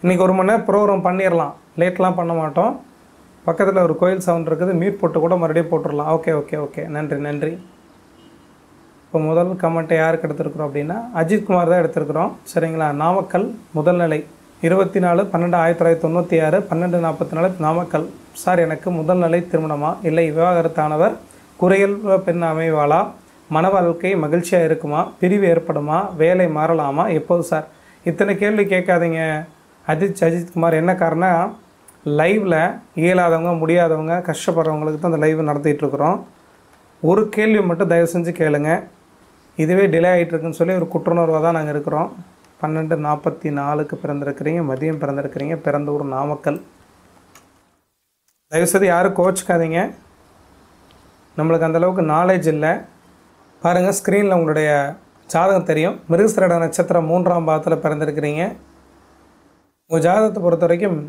இன்றைக்கி 1 மணி நேரம் ப்ரோக்ராம் பண்ணிடலாம், லேட்லாம் பண்ண மாட்டோம். பக்கத்தில் ஒரு கோயில் சவுண்ட் இருக்குது, மியூட் போட்டு கூட மறுபடியும் போட்டுடலாம். ஓகே ஓகே ஓகே, நன்றி நன்றி. இப்போ முதல் கமெண்ட்டை யாருக்கு எடுத்துருக்குறோம் அப்படின்னா அஜித்குமார் தான் எடுத்துருக்குறோம். சரிங்களா? நாமக்கல் முதல்நிலை 24/12/1996 12:44 நாமக்கல். சார், எனக்கு முதல்நிலை திருமணமா இல்லை விவாகரத்தானவர் குறையல் பெண் அமைவாளா, மன வாழ்க்கை மகிழ்ச்சியாக இருக்குமா, பிரிவு ஏற்படுமா, வேலை மாறலாமா, எப்போது சார்? இத்தனை கேள்வி கேட்காதீங்க அஜித்குமார். என்ன காரணம், லைவில் இயலாதவங்க முடியாதவங்க கஷ்டப்படுறவங்களுக்கு தான் அந்த லைவ் நடத்திட்டுருக்குறோம். ஒரு கேள்வி மட்டும் தயவு செஞ்சு கேளுங்க. இதுவே டிலே ஆகிட்டுருக்குன்னு சொல்லி ஒரு குற்றுணர்வாக தான் நாங்கள் இருக்கிறோம். 12:44 பிறந்திருக்கிறீங்க, மதியம் பிறந்திருக்கிறீங்க, பிறந்த ஊர் நாமக்கல். தயவுசெய்து யாரும் கோச்சிக்காதீங்க, நம்மளுக்கு அந்தளவுக்கு நாலேஜ் இல்லை. பாருங்கள், ஸ்க்ரீனில் உங்களுடைய ஜாதகம் தெரியும். மிருகசீரிட நட்சத்திரம் 3ஆம் பாவத்தில் பிறந்திருக்கிறீங்க. உங்கள் ஜாதகத்தை பொறுத்த வரைக்கும்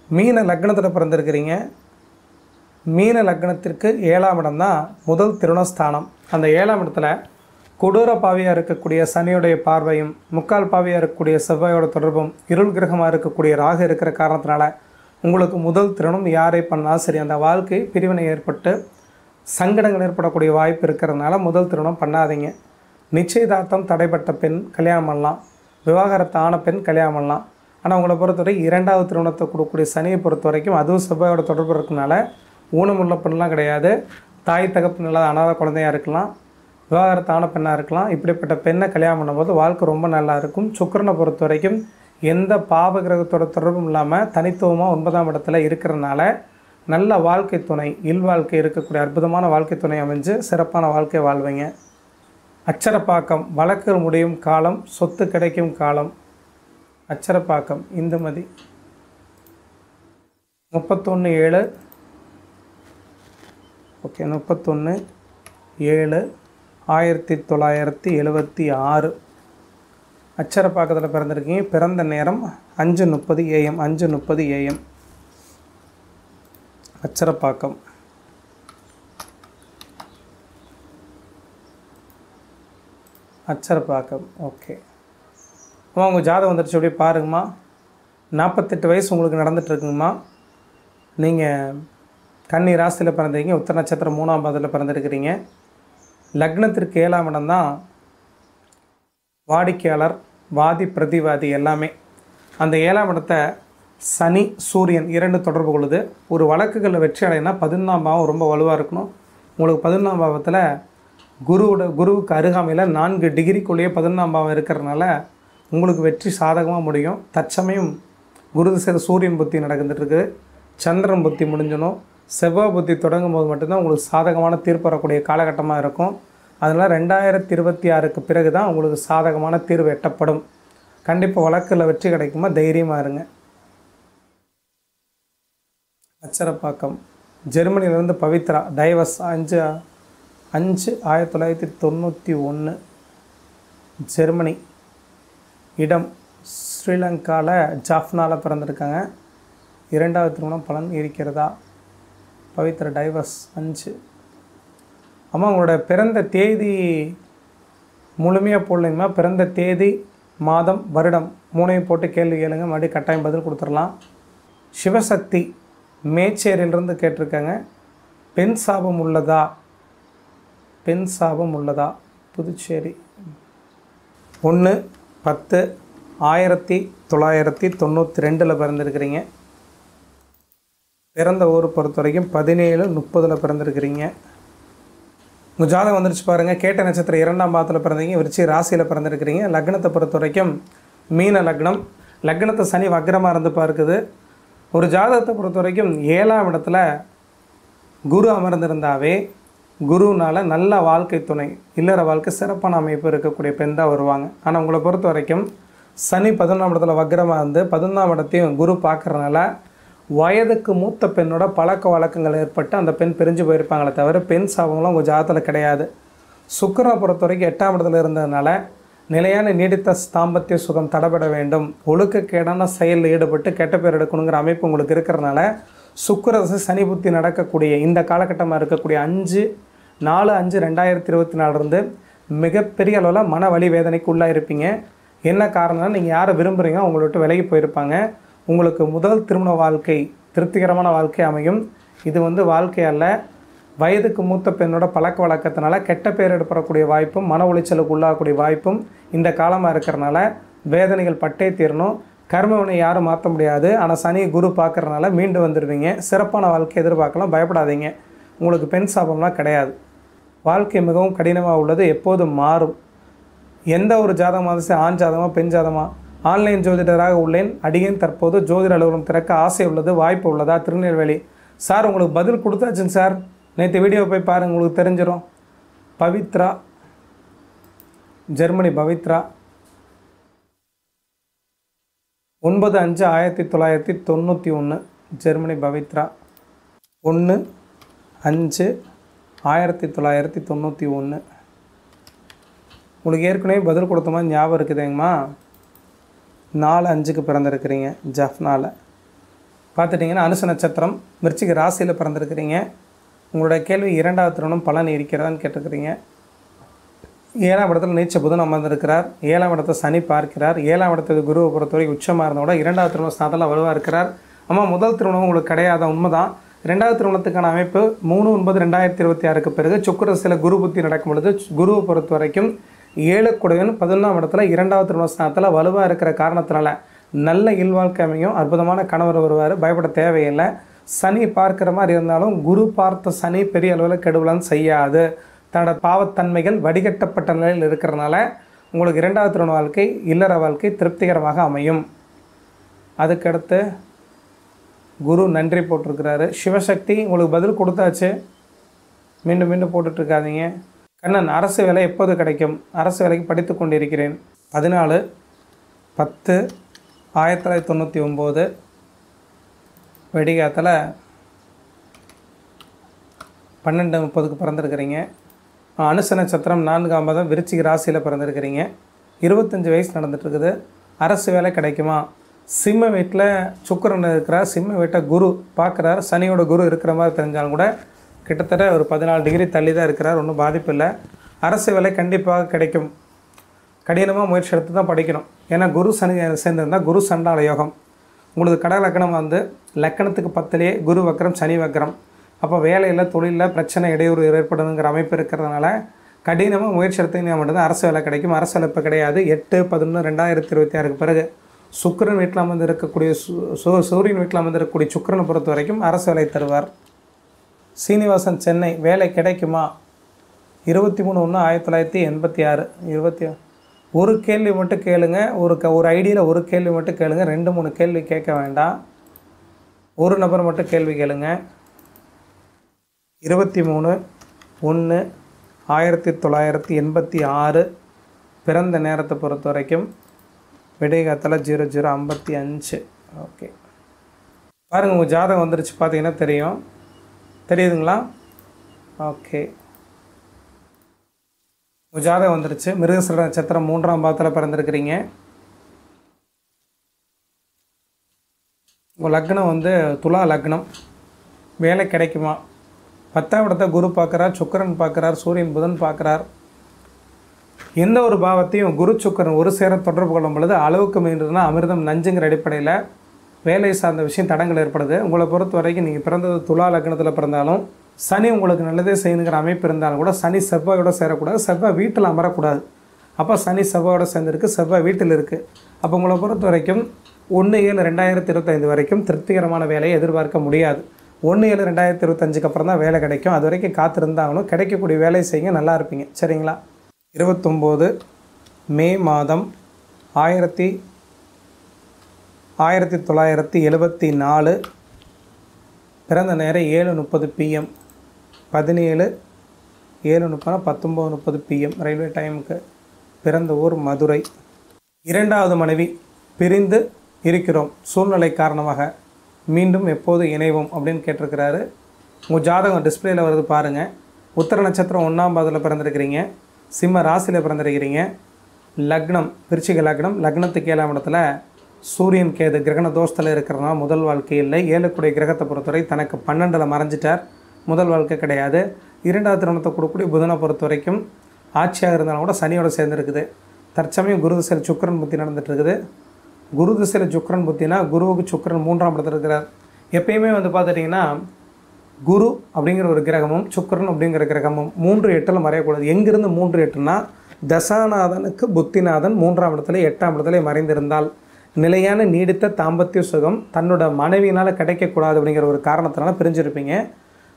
மீன லக்னத்தில் பிறந்திருக்கிறீங்க. மீன லக்னத்திற்கு 7ஆம் இடம் தான் முதல் திருணஸ்தானம். அந்த 7ஆம் இடத்துல கொடூர பாவியாக இருக்கக்கூடிய சனியுடைய பார்வையும், முக்கால் பாவியாக இருக்கக்கூடிய செவ்வாயோட தொடர்பும், இருள் கிரகமாக இருக்கக்கூடிய ராகு இருக்கிற காரணத்தினால உங்களுக்கு முதல் திருமணம் யாரை பண்ணாலும் சரி அந்த வாழ்க்கை பிரிவினை ஏற்பட்டு சங்கடங்கள் ஏற்படக்கூடிய வாய்ப்பு இருக்கிறதுனால முதல் திருமணம் பண்ணாதீங்க. நிச்சயதார்த்தம் தடைப்பட்ட பெண் கல்யாணம் பண்ணலாம், விவாகரத்து ஆன பெண் கல்யாணம் பண்ணலாம். ஆனால் உங்களை பொறுத்தவரை 2வது திருமணத்தை கொடுக்கக்கூடிய சனியை பொறுத்த வரைக்கும் அதுவும் செவ்வாயோட தொடர்பு இருக்கனால ஊனமுள்ள பெண்ணெலாம் கிடையாது. தாய் தகப்பு இல்லாத அனாத குழந்தையாக இருக்கலாம், விவாகரத்தான பெண்ணாக இருக்கலாம். இப்படிப்பட்ட பெண்ணை கல்யாணம் பண்ணும்போது வாழ்க்கை ரொம்ப நல்லா இருக்கும். சுக்கிரனை பொறுத்த வரைக்கும் எந்த பாவ கிரகத்தோட தொடர்பும் இல்லாமல் தனித்துவமாக 9ஆம் இடத்துல இருக்கிறனால நல்ல வாழ்க்கை துணை, இல்வாழ்க்கை இருக்கக்கூடிய அற்புதமான வாழ்க்கை துணை அமைஞ்சு சிறப்பான வாழ்க்கை வாழ்வீங்க. அச்சரப்பாக்கம் வழக்கு முடியும் காலம், சொத்து கிடைக்கும் காலம். அச்சரப்பாக்கம் இந்துமதி 31/7 ஓகே 31/7/1976 அச்சரப்பாக்கத்தில் பிறந்திருக்கீங்க. பிறந்த நேரம் 5:30 AM 5:30 AM Acharapakkam. Acharapakkam okay. அம்மா, உங்கள் ஜாதகம் வந்துடுச்சு, அப்படியே பாருங்கம்மா. 48 வயசு உங்களுக்கு நடந்துகிட்ருக்குங்கம்மா. நீங்கள் கன்னி ராசியில் பிறந்திருக்கீங்க, உத்தர நட்சத்திரம் 3ஆம் பாதத்தில் பிறந்திருக்கிறீங்க. லக்னத்திற்கு 7ஆம் இடம் தான் வாடிக்கையாளர், வாதி பிரதிவாதி எல்லாமே. அந்த 7ஆம் இடத்தை சனி சூரியன் 2 தொடர்பு கொள்ளுது. ஒரு வழக்குகளில் வெற்றி அடையினா 11ஆம் பாவம் ரொம்ப வலுவாக இருக்கணும். உங்களுக்கு 11ஆம் பாவத்தில் குருவுக்கு அருகாமையில் 4 டிகிரிக்குள்ளேயே 11ஆம் பாவம் இருக்கிறதுனால உங்களுக்கு வெற்றி சாதகமாக முடியும். தற்சமயம் குரு திசை சூரியன் புத்தி நடந்துட்டுருக்கு, சந்திரன் புத்தி முடிஞ்சணும், செவ்வாய் புத்தி தொடங்கும் போது மட்டும்தான் உங்களுக்கு சாதகமான தீர்ப்பு வரக்கூடிய காலகட்டமாக இருக்கும். அதனால் 2026க்கு பிறகு தான் உங்களுக்கு சாதகமான தீர்வு எட்டப்படும். கண்டிப்பாக வழக்கில் வெற்றி கிடைக்குமா, தைரியமாக இருங்க. அச்சரப்பாக்கம் ஜெர்மனியிலேருந்து பவித்ரா, டைவர்ஸ் 5/5/1991 ஜெர்மனி. இடம் ஸ்ரீலங்காவில் ஜாஃப்னாவில் பிறந்திருக்காங்க. 2வது திருமணம் பலன் இருக்கிறதா? பவித்ரா டைவர்ஸ் 5. அம்மா, உங்களோட பிறந்த தேதி முழுமையாக போடலைங்கம்மா. பிறந்த தேதி, மாதம், வருடம் 3ஐயும் போட்டு கேள்வி கேளுங்க, மறுபடியும் கட்டாயம் பதில் கொடுத்துடலாம். சிவசக்தி மேச்சேரியிலிருந்து கேட்டிருக்காங்க. பெண் சாபம் உள்ளதா? பெண் சாபம் உள்ளதா? புதுச்சேரி 1/10/1992 பிறந்திருக்கிறீங்க. பிறந்த ஊர் பொறுத்த வரைக்கும் 17:30 பிறந்திருக்கிறீங்க. உங்கள் ஜாதகம் வந்துருச்சு பாருங்கள். கேட்ட நட்சத்திரம் 2ஆம் பாவத்தில் பிறந்தீங்க, விருச்சிக ராசியில் பிறந்திருக்கிறீங்க. லக்னத்தை பொறுத்த வரைக்கும் மீன லக்னம். லக்னத்தை சனி வக்ரமாக இருந்து பார்க்குது. ஒரு ஜாதகத்தை பொறுத்த வரைக்கும் 7ஆம் இடத்துல குரு அமர்ந்திருந்தாவே குருனால் நல்ல வாழ்க்கை துணை, இல்லற வாழ்க்கை சிறப்பான அமைப்பு இருக்கக்கூடிய பெண் தான் வருவாங்க. ஆனால் உங்களை பொறுத்த வரைக்கும் சனி 11ஆம் இடத்துல வக்ரமாக இருந்து 11ஆம் இடத்தையும் குரு பார்க்குறதுனால வயதுக்கு மூத்த பெண்ணோட பழக்க வழக்கங்கள் ஏற்பட்டு அந்த பெண் பிரிஞ்சு போயிருப்பாங்களே தவிர பெண் சாபங்களும் உங்கள் ஜாதகத்தில் கிடையாது. சுக்கிரனை பொறுத்த வரைக்கும் 8ஆம் இடத்துல இருந்ததுனால நிலையான நீடித்த தாம்பத்திய சுகம் தடைபட வேண்டும், ஒழுக்கக்கேடான செயலில் ஈடுபட்டு கெட்ட பேர் எடுக்கணுங்கிற அமைப்பு உங்களுக்கு இருக்கிறதுனால சுக்கிர சனி புத்தி நடக்கக்கூடிய இந்த காலகட்டமாக இருக்கக்கூடிய 5/4/5/2024 மிகப்பெரிய அளவில் மன வலி வேதனைக்கு உள்ளாக இருப்பீங்க. என்ன காரணம்னா நீங்கள் யாரை விரும்புகிறீங்க உங்களை விட்டு விலகி போயிருப்பாங்க. உங்களுக்கு முதல் திருமண வாழ்க்கை திருப்திகரமான வாழ்க்கை அமையும். இது வந்து வாழ்க்கை அல்ல. வயதுக்கு மூத்த பெண்ணோட பழக்க வழக்கத்தினால கெட்ட பேர் எடுப்படக்கூடிய வாய்ப்பும் மன உளைச்சலுக்கு உள்ளாகக்கூடிய வாய்ப்பும் இந்த காலமாக இருக்கிறனால வேதனைகள் பட்டே தீரணும். கர்மவினை யாரும் மாற்ற முடியாது. ஆனால் சனி குரு பார்க்குறனால மீண்டு வந்துடுவீங்க. சிறப்பான வாழ்க்கை எதிர்பார்க்கலாம். பயப்படாதீங்க. உங்களுக்கு பெண் சாபம்லாம் கிடையாது. வாழ்க்கை மிகவும் கடினமாக உள்ளது. எப்போதும் மாறும். எந்த ஒரு ஜாதகமாக ஆண் ஜாதகமாக பெண் ஜாதகமாக ஆன்லைன் ஜோதிடராக உள்ளேன். அடியேன் தற்போது ஜோதிட அலுவலகம் திறக்க ஆசை உள்ளது. வாய்ப்பு உள்ளதா? திருநெல்வேலி. சார் உங்களுக்கு பதில் கொடுத்தாச்சுங்க சார். நேற்று வீடியோ போய் பாருங்கள், உங்களுக்கு தெரிஞ்சிடும். Pavithra, Germany Pavithra, 9/5/1991 Germany Pavithra, 1/5/1991. உங்களுக்கு ஏற்கனவே பதில் கொடுத்த மாதிரி ஞாபகம் இருக்குதுங்கம்மா. 4/5க்கு பிறந்திருக்கிறீங்க. ஜஃப்னால பார்த்துட்டிங்கன்னா அனுச நட்சத்திரம் விருச்சிக ராசியில் பிறந்திருக்கிறீங்க. உங்களுடைய கேள்வி 2வது திருமணம் பலன் இருக்கிறதான்னு கேட்டிருக்கிறீங்க. 7ஆம் இடத்துல நீச்ச புதன் அமர்ந்திருக்கிறார். 7ஆம் இடத்தை சனி பார்க்கிறார். 7ஆம் இடத்துக்கு குருவை பொறுத்தவரைக்கும் உச்சமாக இருந்த கூட 2வது திருமண ஸ்தானத்தில் வலுவாக இருக்கிறார். அம்மா முதல் திருமணம் உங்களுக்கு கிடையாத உண்மைதான். 2வது திருமணத்துக்கான அமைப்பு 3/9/2026க்கு பிறகு சுக்கிரசில குரு புத்தி நடக்கும் பொழுது குருவை பொறுத்த வரைக்கும் 7 குடையன் 11ஆம் இடத்துல 2வது திருமண ஸ்தானத்தில் வலுவாக இருக்கிற காரணத்தினால நல்ல இல்வாழ்க்கை அமையும். அற்புதமான கணவர் வருவார். பயப்பட தேவையில்லை. சனி பார்க்குற மாதிரி இருந்தாலும் குரு பார்த்த சனி பெரிய அளவில் கெடுவலன்னு செய்யாது. தன்னோட பாவத்தன்மைகள் வடிகட்டப்பட்ட நிலையில் இருக்கிறனால உங்களுக்கு 2வது திருமண வாழ்க்கை இல்லற வாழ்க்கை திருப்திகரமாக அமையும். அதுக்கடுத்து குரு நன்றி போட்டிருக்கிறாரு. சிவசக்தி உங்களுக்கு பதில் கொடுத்தாச்சு. மீண்டும் மீண்டும் போட்டுட்ருக்காதீங்க. கண்ணன் அரசு வேலை எப்போது கிடைக்கும்? அரசு வேலைக்கு படித்து கொண்டிருக்கிறேன். 14/10/1999 வெடிகாத்தில் 12:30க்கு பிறந்திருக்கிறீங்க. அனுச நட்சத்திரம் 4ஆம் பாதம் விருச்சிக ராசியில் பிறந்திருக்கிறீங்க. 25 வயசு நடந்துகிட்ருக்குது. அரசு வேலை கிடைக்குமா? சிம்ம வீட்டில் சுக்கிரன் இருக்கிறார். சிம்ம வீட்டை குரு பார்க்குறார். சனியோட குரு இருக்கிற மாதிரி தெரிஞ்சாலும் கூட கிட்டத்தட்ட ஒரு 14 டிகிரி தள்ளி தான் இருக்கிறார். ஒன்றும் பாதிப்பு இல்லை. அரசு வேலை கண்டிப்பாக கிடைக்கும். கடினமாக முயற்சி எடுத்து தான் படிக்கணும். ஏன்னா குரு சனி சேர்ந்துருந்தால் குரு சண்டால யோகம். உங்களுக்கு கடக லக்கணம் வந்து லக்கணத்துக்கு 10லேயே குரு வக்கரம் சனி வக்கரம். அப்போ வேலையில் தொழிலில் பிரச்சனை இடையூறு ஏற்படணுங்கிற அமைப்பு இருக்கிறதுனால கடினமாக முயற்சி எடுத்தீங்கன்னா மட்டும்தான் அரசு வேலை கிடைக்கும். அரசு வேலை இப்போ கிடையாது. 8/11/2026க்கு பிறகு சுக்கிரன் வீட்டில் அமர்ந்து இருக்கக்கூடிய சூரியன் வீட்டில் அமர்ந்து இருக்கக்கூடிய சுக்கிரனை பொறுத்த வரைக்கும் அரசு வேலை தருவார். சீனிவாசன் சென்னை வேலை கிடைக்குமா? 23/1/1986 ஒரு கேள்வி மட்டும் கேளுங்க. ஒரு ஐடியில் ஒரு கேள்வி மட்டும் கேளுங்க. 2-3 கேள்வி கேட்க வேண்டாம். ஒரு நபர் மட்டும் கேள்வி கேளுங்க. 23/1/1986 பிறந்த நேரத்தை பொறுத்த வரைக்கும் விடைகாத்தில் 00:55. ஓகே பாருங்கள், உங்கள் ஜாதகம் வந்துருச்சு. பார்த்தீங்கன்னா தெரியுதுங்களா? ஓகே, உங்கள் ஜாதகம் வந்துருச்சு. மிருகசீரிட நட்சத்திரம் 3ஆம் பாதத்தில் பிறந்திருக்கிறீங்க. உங்கள் லக்னம் வந்து துலா லக்னம். வேலை கிடைக்குமா? 10ஆம் இடத்தை குரு பார்க்குறார், சுக்கிரன் பார்க்குறார், சூரியன் புதன் பார்க்குறார். எந்த ஒரு பாவத்தையும் குரு சுக்கிரன் ஒரு சேர தொடர்பு கொள்ளும் பொழுது அளவுக்கு மீறினா அமிர்தம் நஞ்சுங்கிற அடிப்படையில் வேலை சார்ந்த விஷயம் தடங்கள் ஏற்படுது. உங்களை பொறுத்த வரைக்கும் நீங்கள் பிறந்தது துலா லக்னத்தில் பிறந்தாலும் சனி உங்களுக்கு நல்லதே செய்யணுங்கிற அமைப்பு இருந்தாலும் கூட சனி செவ்வாயோடு சேரக்கூடாது. செவ்வாய் வீட்டில் அமரக்கூடாது. அப்போ சனி செவ்வாயோடு சேர்ந்துருக்கு, செவ்வாய் வீட்டில் இருக்குது. அப்போ உங்களை பொறுத்த வரைக்கும் 1/7/2025 வரைக்கும் திருப்திகரமான வேலையை எதிர்பார்க்க முடியாது. 1/7/2025க்கு அப்புறம் தான் வேலை கிடைக்கும். அது வரைக்கும் காத்திருந்தாங்களும் கிடைக்கக்கூடிய வேலையை செய்யுங்க, நல்லா இருப்பீங்க. சரிங்களா? 29 மே மாதம் 1974 பிறந்த நேரம் 7:30 PM. 17/7/19:30 PM ரயில்வே டைமுக்கு. பிறந்த ஊர் மதுரை. 2வது மனைவி பிரிந்து இருக்கிறோம் சூழ்நிலை காரணமாக, மீண்டும் எப்போது இணைவோம் அப்படின்னு கேட்டிருக்கிறாரு. உங்கள் ஜாதகம் டிஸ்பிளேயில் வருது பாருங்கள். உத்திர நட்சத்திரம் 1ஆம் பாதத்தில் பிறந்திருக்கிறீங்க. சிம்ம ராசியில் பிறந்திருக்கிறீங்க. லக்னம் விருச்சிக லக்னம். லக்னத்துக்கு 7ஆம் இடத்துல சூரியன் கேது கிரகண தோஷத்தில் இருக்கிறதுனால முதல் வாழ்க்கை இல்லை. 7 கிரகத்தை பொறுத்தவரை தனக்கு 12ல் மறைஞ்சிட்டார். முதல் வாழ்க்கை கிடையாது. 2வது திருமணத்தை கொடுக்கக்கூடிய புதனை பொறுத்த வரைக்கும் ஆட்சியாக இருந்தாலும் கூட சனியோடு சேர்ந்துருக்குது. தற்சமயம் குரு திசையில் சுக்கிரன் புத்தி நடந்துகிட்ருக்குது. குரு திசையில் சுக்கிரன் புத்தினா குருவுக்கு சுக்கிரன் 3ஆம் இடத்துல இருக்கிறார். எப்பயுமே வந்து பார்த்துட்டிங்கன்னா குரு அப்படிங்கிற ஒரு கிரகமும் சுக்கிரன் அப்படிங்கிற கிரகமும் 3-8 மறையக்கூடாது. எங்கிருந்து 3-8னா தசாநாதனுக்கு புத்திநாதன் 3ஆம் இடத்துல 8ஆம் இடத்துல மறைந்திருந்தால் நிலையான நீடித்த தாம்பத்திய சுகம் தன்னோட மனைவியினால் கிடைக்கக்கூடாது அப்படிங்கிற ஒரு காரணத்தினால பிரிஞ்சிருப்பீங்க.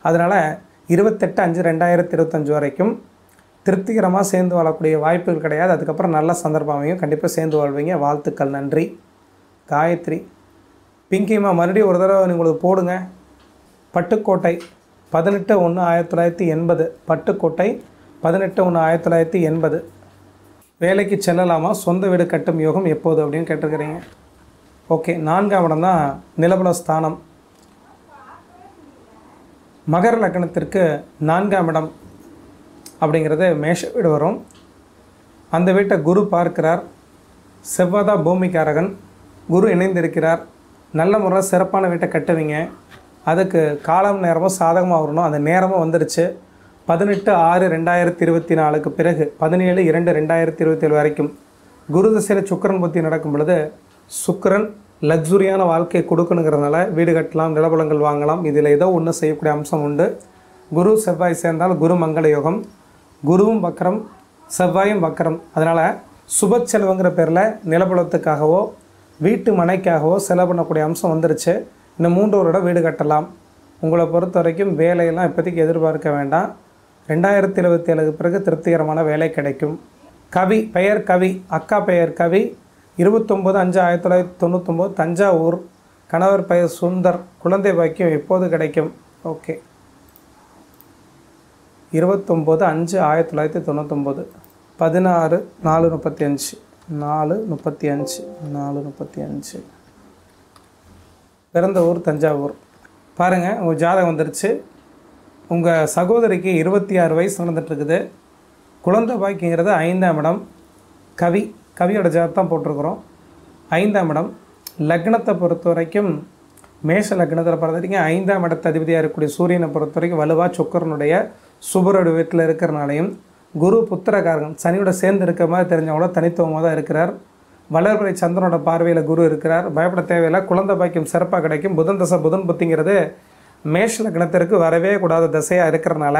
அதனால் 28/5/2025 வரைக்கும் திருப்திகரமாக சேர்ந்து வாழக்கூடிய வாய்ப்புகள் கிடையாது. அதுக்கப்புறம் நல்ல சந்தர்ப்பமையும் கண்டிப்பாக சேர்ந்து வாழ்வீங்க. வாழ்த்துக்கள். நன்றி. காயத்ரி பிங்கிமா மறுபடியும் ஒரு தடவை உங்களுக்கு போடுங்க. பட்டுக்கோட்டை 18/1/1980. பட்டுக்கோட்டை 18/1/1980. வேலைக்கு செல்லலாமா? சொந்த வீடு கட்டும் யோகம் எப்போது அப்படின்னு கேட்டிருக்கிறீங்க. ஓகே, 4ஆம் இடம் தான் நிலபல ஸ்தானம். மகர லக்னத்திற்கு 4ஆம் இடம் அப்படிங்கிறது மேஷ வீடு வரும். அந்த வீட்டை குரு பார்க்கிறார். செவ்வாதா பூமிக்காரகன். குரு இணைந்திருக்கிறார். நல்ல முறையில் சிறப்பான வீட்டை கட்டுவீங்க. அதுக்கு காலம் நேரமும் சாதகமாக வரணும். அந்த நேரமும் வந்துடுச்சு. 18/6/2024 பிறகு 17/2/2027 வரைக்கும் குரு திசையில் சுக்கிரன் புத்தி நடக்கும் பொழுது சுக்கிரன் லக்ஸுரியான வாழ்க்கையை கொடுக்கணுங்கிறதுனால வீடு கட்டலாம், நிலபலங்கள் வாங்கலாம். இதில் ஏதோ ஒன்று செய்யக்கூடிய அம்சம் உண்டு. குரு செவ்வாய் சேர்ந்தால் குரு மங்கள யோகம். குருவும் வக்கரம், செவ்வாயும் வக்கரம். அதனால் சுப செலவுங்கிற பேரில் நிலபலத்துக்காகவோ வீட்டு மனைக்காகவோ செலவு பண்ணக்கூடிய அம்சம் வந்துருச்சு. இன்னும் 3 வருடம் வீடு கட்டலாம். உங்களை பொறுத்த வரைக்கும் வேலையெல்லாம் இப்போதைக்கு எதிர்பார்க்க வேண்டாம். 2027 பிறகு திருப்திகரமான வேலை கிடைக்கும். கவி பெயர் கவி, அக்கா பெயர் கவி. 29/5/1999 தஞ்சாவூர். கணவர் பெயர் சுந்தர். குழந்தை பாக்கியம் எப்போது கிடைக்கும்? ஓகே, 29/5/1999 16/4/35 4:35 பிறந்த ஊர் தஞ்சாவூர். பாருங்கள், உங்கள் ஜாதகம் வந்துருச்சு. உங்கள் சகோதரிக்கு 26 வயசு நடந்துகிட்ருக்குது. குழந்தை பாக்கிங்கிறது 5ஆம் இடம். கவியோட ஜாதகம் போட்டிருக்கிறோம். 5ஆம் இடம். லக்னத்தை பொறுத்த வரைக்கும் மேஷ லக்னத்தில் பார்த்துட்டிங்க 5ஆம் இடத்து அதிபதியாக இருக்கக்கூடிய சூரியனை பொறுத்த வரைக்கும் வலுவாக சுக்கிரனுடைய சுபரோட வீட்டில் இருக்கிறனாலையும் குரு புத்திரகாரகன் சனியோட சேர்ந்து இருக்கிற மாதிரி தெரிஞ்சவங்களோட தனித்துவமாக தான் இருக்கிறார். வளர்பிறை சந்திரனோட பார்வையில் குரு இருக்கிறார். பயப்பட தேவையில்லை. குழந்தை பாக்கியம் சிறப்பாக கிடைக்கும். புதன் தசை புதன் புத்திங்கிறது மேஷ லக்னத்திற்கு வரவே கூடாத தசையாக இருக்கிறனால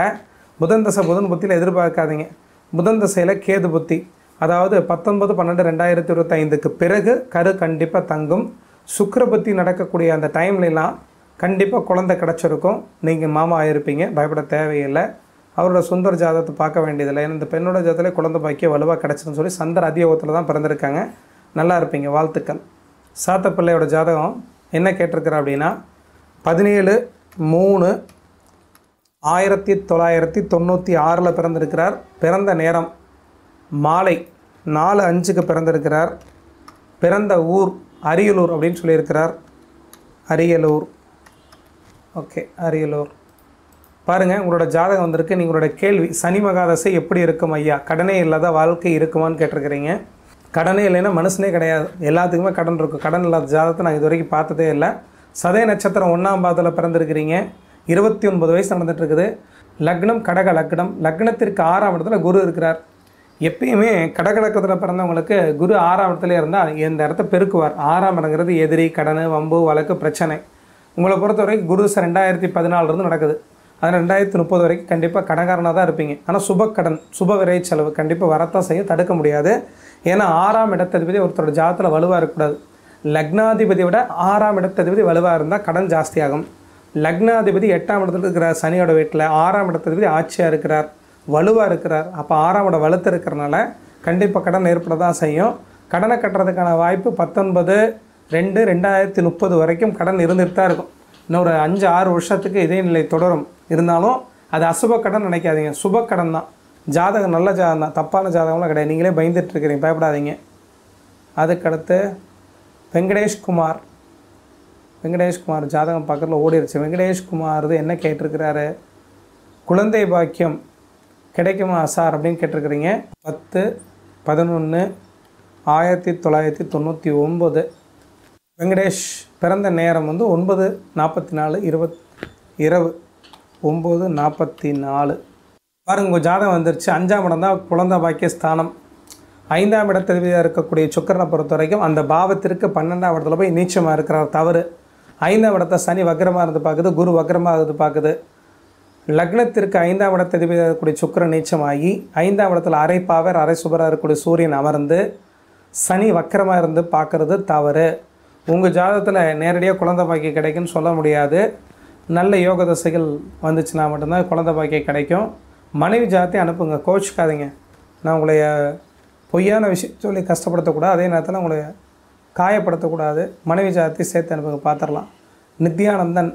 புதன் தசை புதன் புத்தியில் எதிர்பார்க்காதீங்க. புதன் தசையில் கேது புத்தி, அதாவது 19/12/2025 பிறகு கரு கண்டிப்பாக தங்கும். சுக்கிர புத்தி நடக்கக்கூடிய அந்த டைம்லாம் கண்டிப்பாக குழந்தை கிடச்சிருக்கும். நீங்கள் மாமா ஆகிருப்பீங்க. பயப்பட தேவையில்லை. அவரோட சுந்தர ஜாதகத்தை பார்க்க வேண்டியதில்லை. ஏன்னா இந்த பெண்ணோட ஜாதகத்தில் குழந்தை பாக்கியம் வலுவாக கிடச்சின்னு சொல்லி சந்திர அதியோகத்தில் தான் பிறந்திருக்காங்க. நல்லா இருப்பீங்க. வாழ்த்துக்கள். சாத்த பிள்ளையோட ஜாதகம் என்ன கேட்டிருக்கிறா அப்படின்னா 17/3/1996 பிறந்திருக்கிறார். பிறந்த நேரம் மாலை 4:05 பிறந்திருக்கிறார். பிறந்த ஊர் அரியலூர் அப்படின்னு சொல்லியிருக்கிறார். அரியலூர். ஓகே, அரியலூர். பாருங்கள், உங்களோட ஜாதகம் வந்திருக்கு. நீங்களோட கேள்வி சனி மகாதசை எப்படி இருக்கும் ஐயா, கடனே இல்லாத வாழ்க்கை இருக்குமான்னு கேட்டிருக்கிறீங்க. கடனே இல்லைன்னா மனுஷனே கிடையாது. எல்லாத்துக்குமே கடன் இருக்கும். கடன் இல்லாத ஜாதகத்தை நான் இது வரைக்கும் பார்த்ததே இல்லை. சதய நட்சத்திரம் 1ஆம் பாதத்தில் பிறந்திருக்கிறீங்க. 29 வயசு நடந்துகிட்ருக்குது. லக்னம் கடக லக்னம். லக்னத்திற்கு 6ஆம் இடத்துல குரு இருக்கிறார். எப்பயுமே கடகலக்கத்தில் பிறந்தவங்களுக்கு குரு 6ஆம் இடத்துல இருந்தால் இந்த இடத்த பெருக்குவார். 6ஆம் இடங்கிறது எதிரி, கடன், வம்பு, வழக்கு, பிரச்சனை. உங்களை பொறுத்த வரைக்கும் குரு 2014 நடக்குது. அதனால் 2030 வரைக்கும் கண்டிப்பாக கடன்காரனாக தான் இருப்பீங்க. ஆனால் சுபக்கடன், சுப விரை செலவு கண்டிப்பாக வரத்தான் செய்ய, தடுக்க முடியாது. ஏன்னா 6ஆம் இடத்ததிபதி ஒருத்தரோட ஜாதத்தில் வலுவாக இருக்கக்கூடாது. லக்னாதிபதியை விட 6ஆம் இடத்ததிபதி வலுவாக இருந்தால் கடன் ஜாஸ்தியாகும். லக்னாதிபதி 8ஆம் இடத்துல இருக்கிறார் சனியோட வீட்டில். 6ஆம் இடத்ததிபதி ஆட்சியாக இருக்கிறார், வலுவாக இருக்கிறார். அப்போ 6ஆம் இடம் வலுத்து இருக்கிறனால கண்டிப்பாக கடன் ஏற்பட தான் செய்யும். கடனை கட்டுறதுக்கான வாய்ப்பு 19/2/2030 வரைக்கும் கடன் இருந்துகிட்டு தான் இருக்கும். இன்னொரு 5-6 வருஷத்துக்கு இதே நிலை தொடரும். இருந்தாலும் அது அசுப கடன் நினைக்காதீங்க, சுப கடன் தான். ஜாதகம் நல்ல ஜாதகம் தான், தப்பான ஜாதகம்லாம் கிடையாது. நீங்களே பயந்துட்டுருக்கிறீங்க, பயப்படாதீங்க. அதுக்கடுத்து வெங்கடேஷ்குமார் ஜாதகம் பக்கத்தில் ஓடிடுச்சு. வெங்கடேஷ்குமார் என்ன கேட்டிருக்கிறாரு, குழந்தை பாக்கியம் கிடைக்குமா சார் அப்படின்னு கேட்டிருக்கிறீங்க. 10/11/1999 வெங்கடேஷ். பிறந்த நேரம் 9:44 இரவு 9:44. பாருங்கள், உங்கள் ஜாதகம் வந்துருச்சு. 5ஆம் இடம் தான் குழந்தை பாக்கிய ஸ்தானம். 5ஆம் இடத்ததிபதியாக இருக்கக்கூடிய சுக்கிரனை பொறுத்த வரைக்கும் அந்த பாவத்திற்கு 12ஆம் இடத்துல போய் நீச்சமாக இருக்கிறார், தவறு. 5ஆம் இடத்தை சனி வக்ரமாக இருந்து பார்க்குது, குரு வக்ரமாக இருந்து பார்க்குது. லக்னத்திற்கு 5ஆம் இடத்ததிபதியாக இருக்கக்கூடிய சுக்கிரன் நீச்சமாகி 5ஆம் இடத்துல அரை பாவர் அரை சுபராக இருக்கக்கூடிய சூரியன் அமர்ந்து சனி வக்கரமாக இருந்து பார்க்குறது தவறு. உங்கள் ஜாதகத்தில் நேரடியாக குழந்தை பாக்கியம் கிடைக்குன்னு சொல்ல முடியாது. நல்ல யோக தசைகள் வந்துச்சுன்னா மட்டும்தான் குழந்தை பாக்கியம் கிடைக்கும். மனைவி ஜாதத்தை அனுப்புங்க, கோச்சிக்காதீங்க. நான் உங்களை பொய்யான விஷயம் சொல்லி கஷ்டப்படுத்தக்கூடாது, அதே நேரத்தில் உங்களை காயப்படுத்தக்கூடாது. மனைவி ஜாதத்தை சேர்த்து அனுப்புங்க, பார்த்துடலாம். நித்யானந்தன்,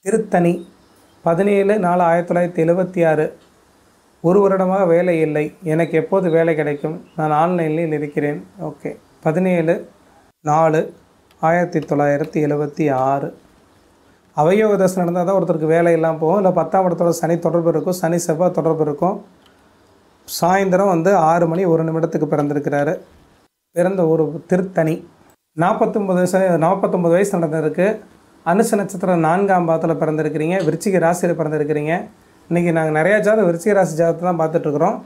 திருத்தணி, 17/4/1976. ஒரு வருடமாக வேலை இல்லை, எனக்கு எப்போது வேலை கிடைக்கும், நான் ஆன்லைனில் இருக்கிறேன். ஓகே, 17/4/1976. அவயோக தசை நடந்தால் தான் ஒருத்தருக்கு வேலை இல்லாமல் போகும். இல்லை 10ஆம் இடத்தோட சனி தொடர்பு இருக்கும், சனி செவ்வாய் தொடர்பு இருக்கும். சாயந்தரம் 6 மணி 1 நிமிடத்துக்கு பிறந்திருக்கிறாரு. பிறந்த ஒரு திருத்தணி. 49 வயசு நடந்திருக்கு. அனுச நட்சத்திரம் 4ஆம் பாவத்தில் பிறந்திருக்கிறீங்க. விருச்சிக ராசியில் பிறந்திருக்கிறீங்க. இன்றைக்கி நாங்கள் நிறையா ஜாதகம் விருச்சிக ராசி ஜாதகத்தை தான் பார்த்துட்ருக்குறோம்.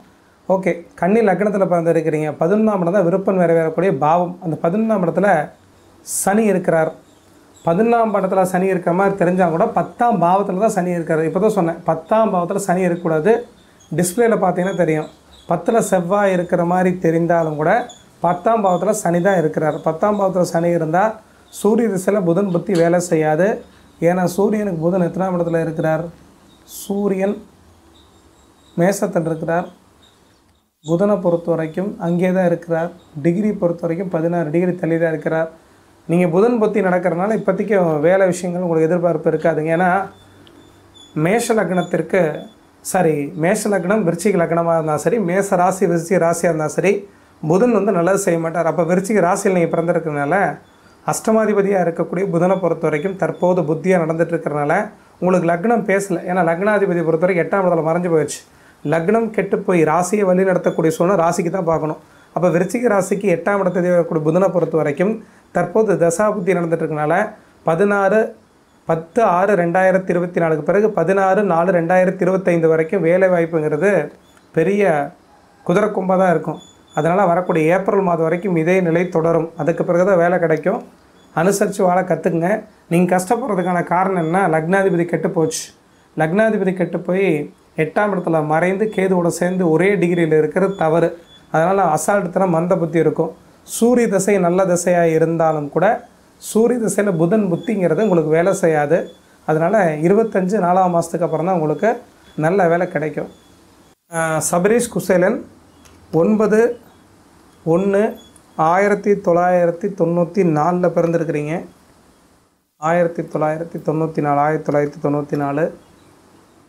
ஓகே, கன்னி லக்னத்தில் பிறந்திருக்கிறீங்க. 11ஆம் இடம் தான் விருப்பம் நிறைவேறக்கூடிய பாவம். அந்த 11ஆம் இடத்துல சனி இருக்கிறார். 11ஆம் இடத்துல சனி இருக்கிற மாதிரி தெரிஞ்சால் கூட 10ஆம் பாவத்தில் தான் சனி இருக்கார். இப்போ தான் சொன்னேன், 10ஆம் பாவத்தில் சனி இருக்கக்கூடாது. டிஸ்பிளேயில் பார்த்தீங்கன்னா தெரியும். 10ல் செவ்வாய் இருக்கிற மாதிரி தெரிந்தாலும் கூட 10ஆம் பாவத்தில் சனி தான் இருக்கிறார். 10ஆம் பாவத்தில் சனி இருந்தால் சூரிய திசையில் புதன் புத்தி வேலை செய்யாது. ஏன்னா சூரியனுக்கு புதன் எத்தனாம் இடத்துல இருக்கிறார்? சூரியன் மேசத்தில் இருக்கிறார். புதனை பொறுத்த வரைக்கும் அங்கே தான் இருக்கிறார். டிகிரி பொறுத்த வரைக்கும் 16 டிகிரி தள்ளி தான் இருக்கிறார். நீங்கள் புதன் புத்தி நடக்கிறனால இப்போதைக்கு வேலை விஷயங்கள் உங்களுக்கு எதிர்பார்ப்பு இருக்காதுங்க. ஏன்னா மேஷ லக்னத்திற்கு மேஷ லக்னம் விருச்சிக லக்னமாக இருந்தால் சரி, மேஷ ராசி விருச்சிக ராசியாக இருந்தால் சரி, புதன் நல்லது செய்ய மாட்டார். அப்போ விருச்சிக ராசியில் நீங்கள் பிறந்திருக்கிறதுனால அஷ்டமாதிபதியாக இருக்கக்கூடிய புதனை பொறுத்த வரைக்கும் தற்போது புத்தியாக நடந்துட்டு இருக்கிறனால உங்களுக்கு லக்னம் பேசலை. ஏன்னா லக்னாதிபதி பொறுத்த வரைக்கும் 8ஆம் இடத்துல மறைஞ்சு போயிடுச்சு. லக்னம் கெட்டு போய் ராசியை வழி நடத்தக்கூடிய சூழ்நிலை ராசிக்கு தான் பார்க்கணும். அப்போ விருச்சிக ராசிக்கு 8ஆம் இடத்தை இருக்கக்கூடிய புதனை பொறுத்த வரைக்கும் தற்போது தசா புத்தி நடந்துட்டு இருக்கனால 16/10/6/2024 பிறகு 16/4/2025 வரைக்கும் வேலை வாய்ப்புங்கிறது பெரிய குதிரை கொம்பாக தான் இருக்கும். அதனால் வரக்கூடிய ஏப்ரல் மாதம் வரைக்கும் இதே நிலை தொடரும். அதுக்கு பிறகு தான் வேலை கிடைக்கும். அனுசரித்து வாழ கற்றுக்குங்க. நீங்கள் கஷ்டப்படுறதுக்கான காரணம் என்ன? லக்னாதிபதி கெட்டு போச்சு. லக்னாதிபதி கெட்டு போய் 8ஆம் இடத்துல மறைந்து கேதுவோட சேர்ந்து ஒரே டிகிரியில் இருக்கிறது தவறு. அதனால் அசால்ட்டுத்தனம் மந்த புத்தி இருக்கும். சூரிய திசை நல்ல திசையாக இருந்தாலும் கூட சூரிய திசையில் புதன் புத்திங்கிறது உங்களுக்கு வேலை செய்யாது. அதனால் 25 4ஆம் மாதத்துக்கு அப்புறம் தான் உங்களுக்கு நல்ல வேலை கிடைக்கும். சபரீஷ் குசேலன் 9/1/1994 பிறந்திருக்கிறீங்க. 1994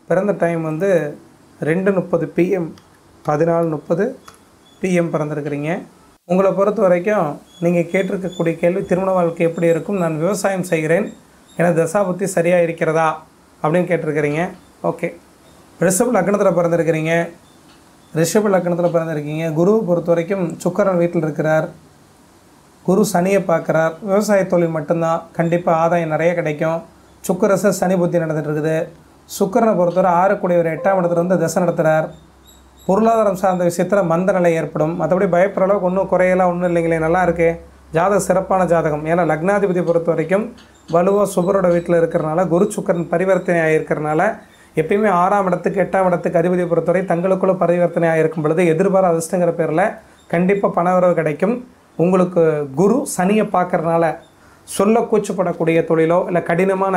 பிறந்த டைம் 2:30 PM 14:30 PM பிறந்திருக்கிறீங்க. உங்களை பொறுத்த வரைக்கும் நீங்கள் கேட்டிருக்கக்கூடிய கேள்வி திருமண வாழ்க்கை எப்படி இருக்கும், நான் விவசாயம் செய்கிறேன், எனக்கு தசாபுத்தி சரியாக இருக்கிறதா அப்படின்னு கேட்டிருக்கிறீங்க. ஓகே, ரிஷப லக்னத்தில் பிறந்திருக்கிறீங்க. குருவை பொறுத்த வரைக்கும் சுக்கிரன் வீட்டில் இருக்கிறார். குரு சனியை பார்க்குறார். விவசாய தொழில் மட்டும்தான், கண்டிப்பாக ஆதாயம் நிறைய கிடைக்கும். சுக்கிரச சனி புத்தி நடந்துட்டு இருக்குது. சுக்கிரனை பொறுத்தவரை 6 கூடியவர் 8ஆம் இடத்துல தசை நடத்துகிறார். பொருளாதாரம் சார்ந்த விஷயத்தில் மந்த நிலை ஏற்படும். மற்றபடி பயப்படுற அளவுக்கு ஒன்றும் குறையெல்லாம் ஒன்றும் இல்லைங்களே, நல்லா இருக்கு. ஜாதகம் சிறப்பான ஜாதகம். ஏன்னா லக்னாதிபதி பொறுத்த வரைக்கும் வலுவாக சுபரோட வீட்டில் இருக்கிறனால, குரு சுக்கிரன் பரிவர்த்தனை ஆகியிருக்கிறனால எப்பயுமே 6ஆம் இடத்துக்கு 8ஆம் இடத்துக்கு அதிபதியை பொறுத்தவரை தங்களுக்குள்ள பரிவர்த்தனை ஆகிருக்கும் பொழுது எதிர்பாராத அதிர்ஷ்டங்கிற பேரில் கண்டிப்பாக பணவரவு கிடைக்கும். உங்களுக்கு குரு சனியை பார்க்கறனால சொல்ல கூச்சப்படக்கூடிய தொழிலோ இல்லை கடினமான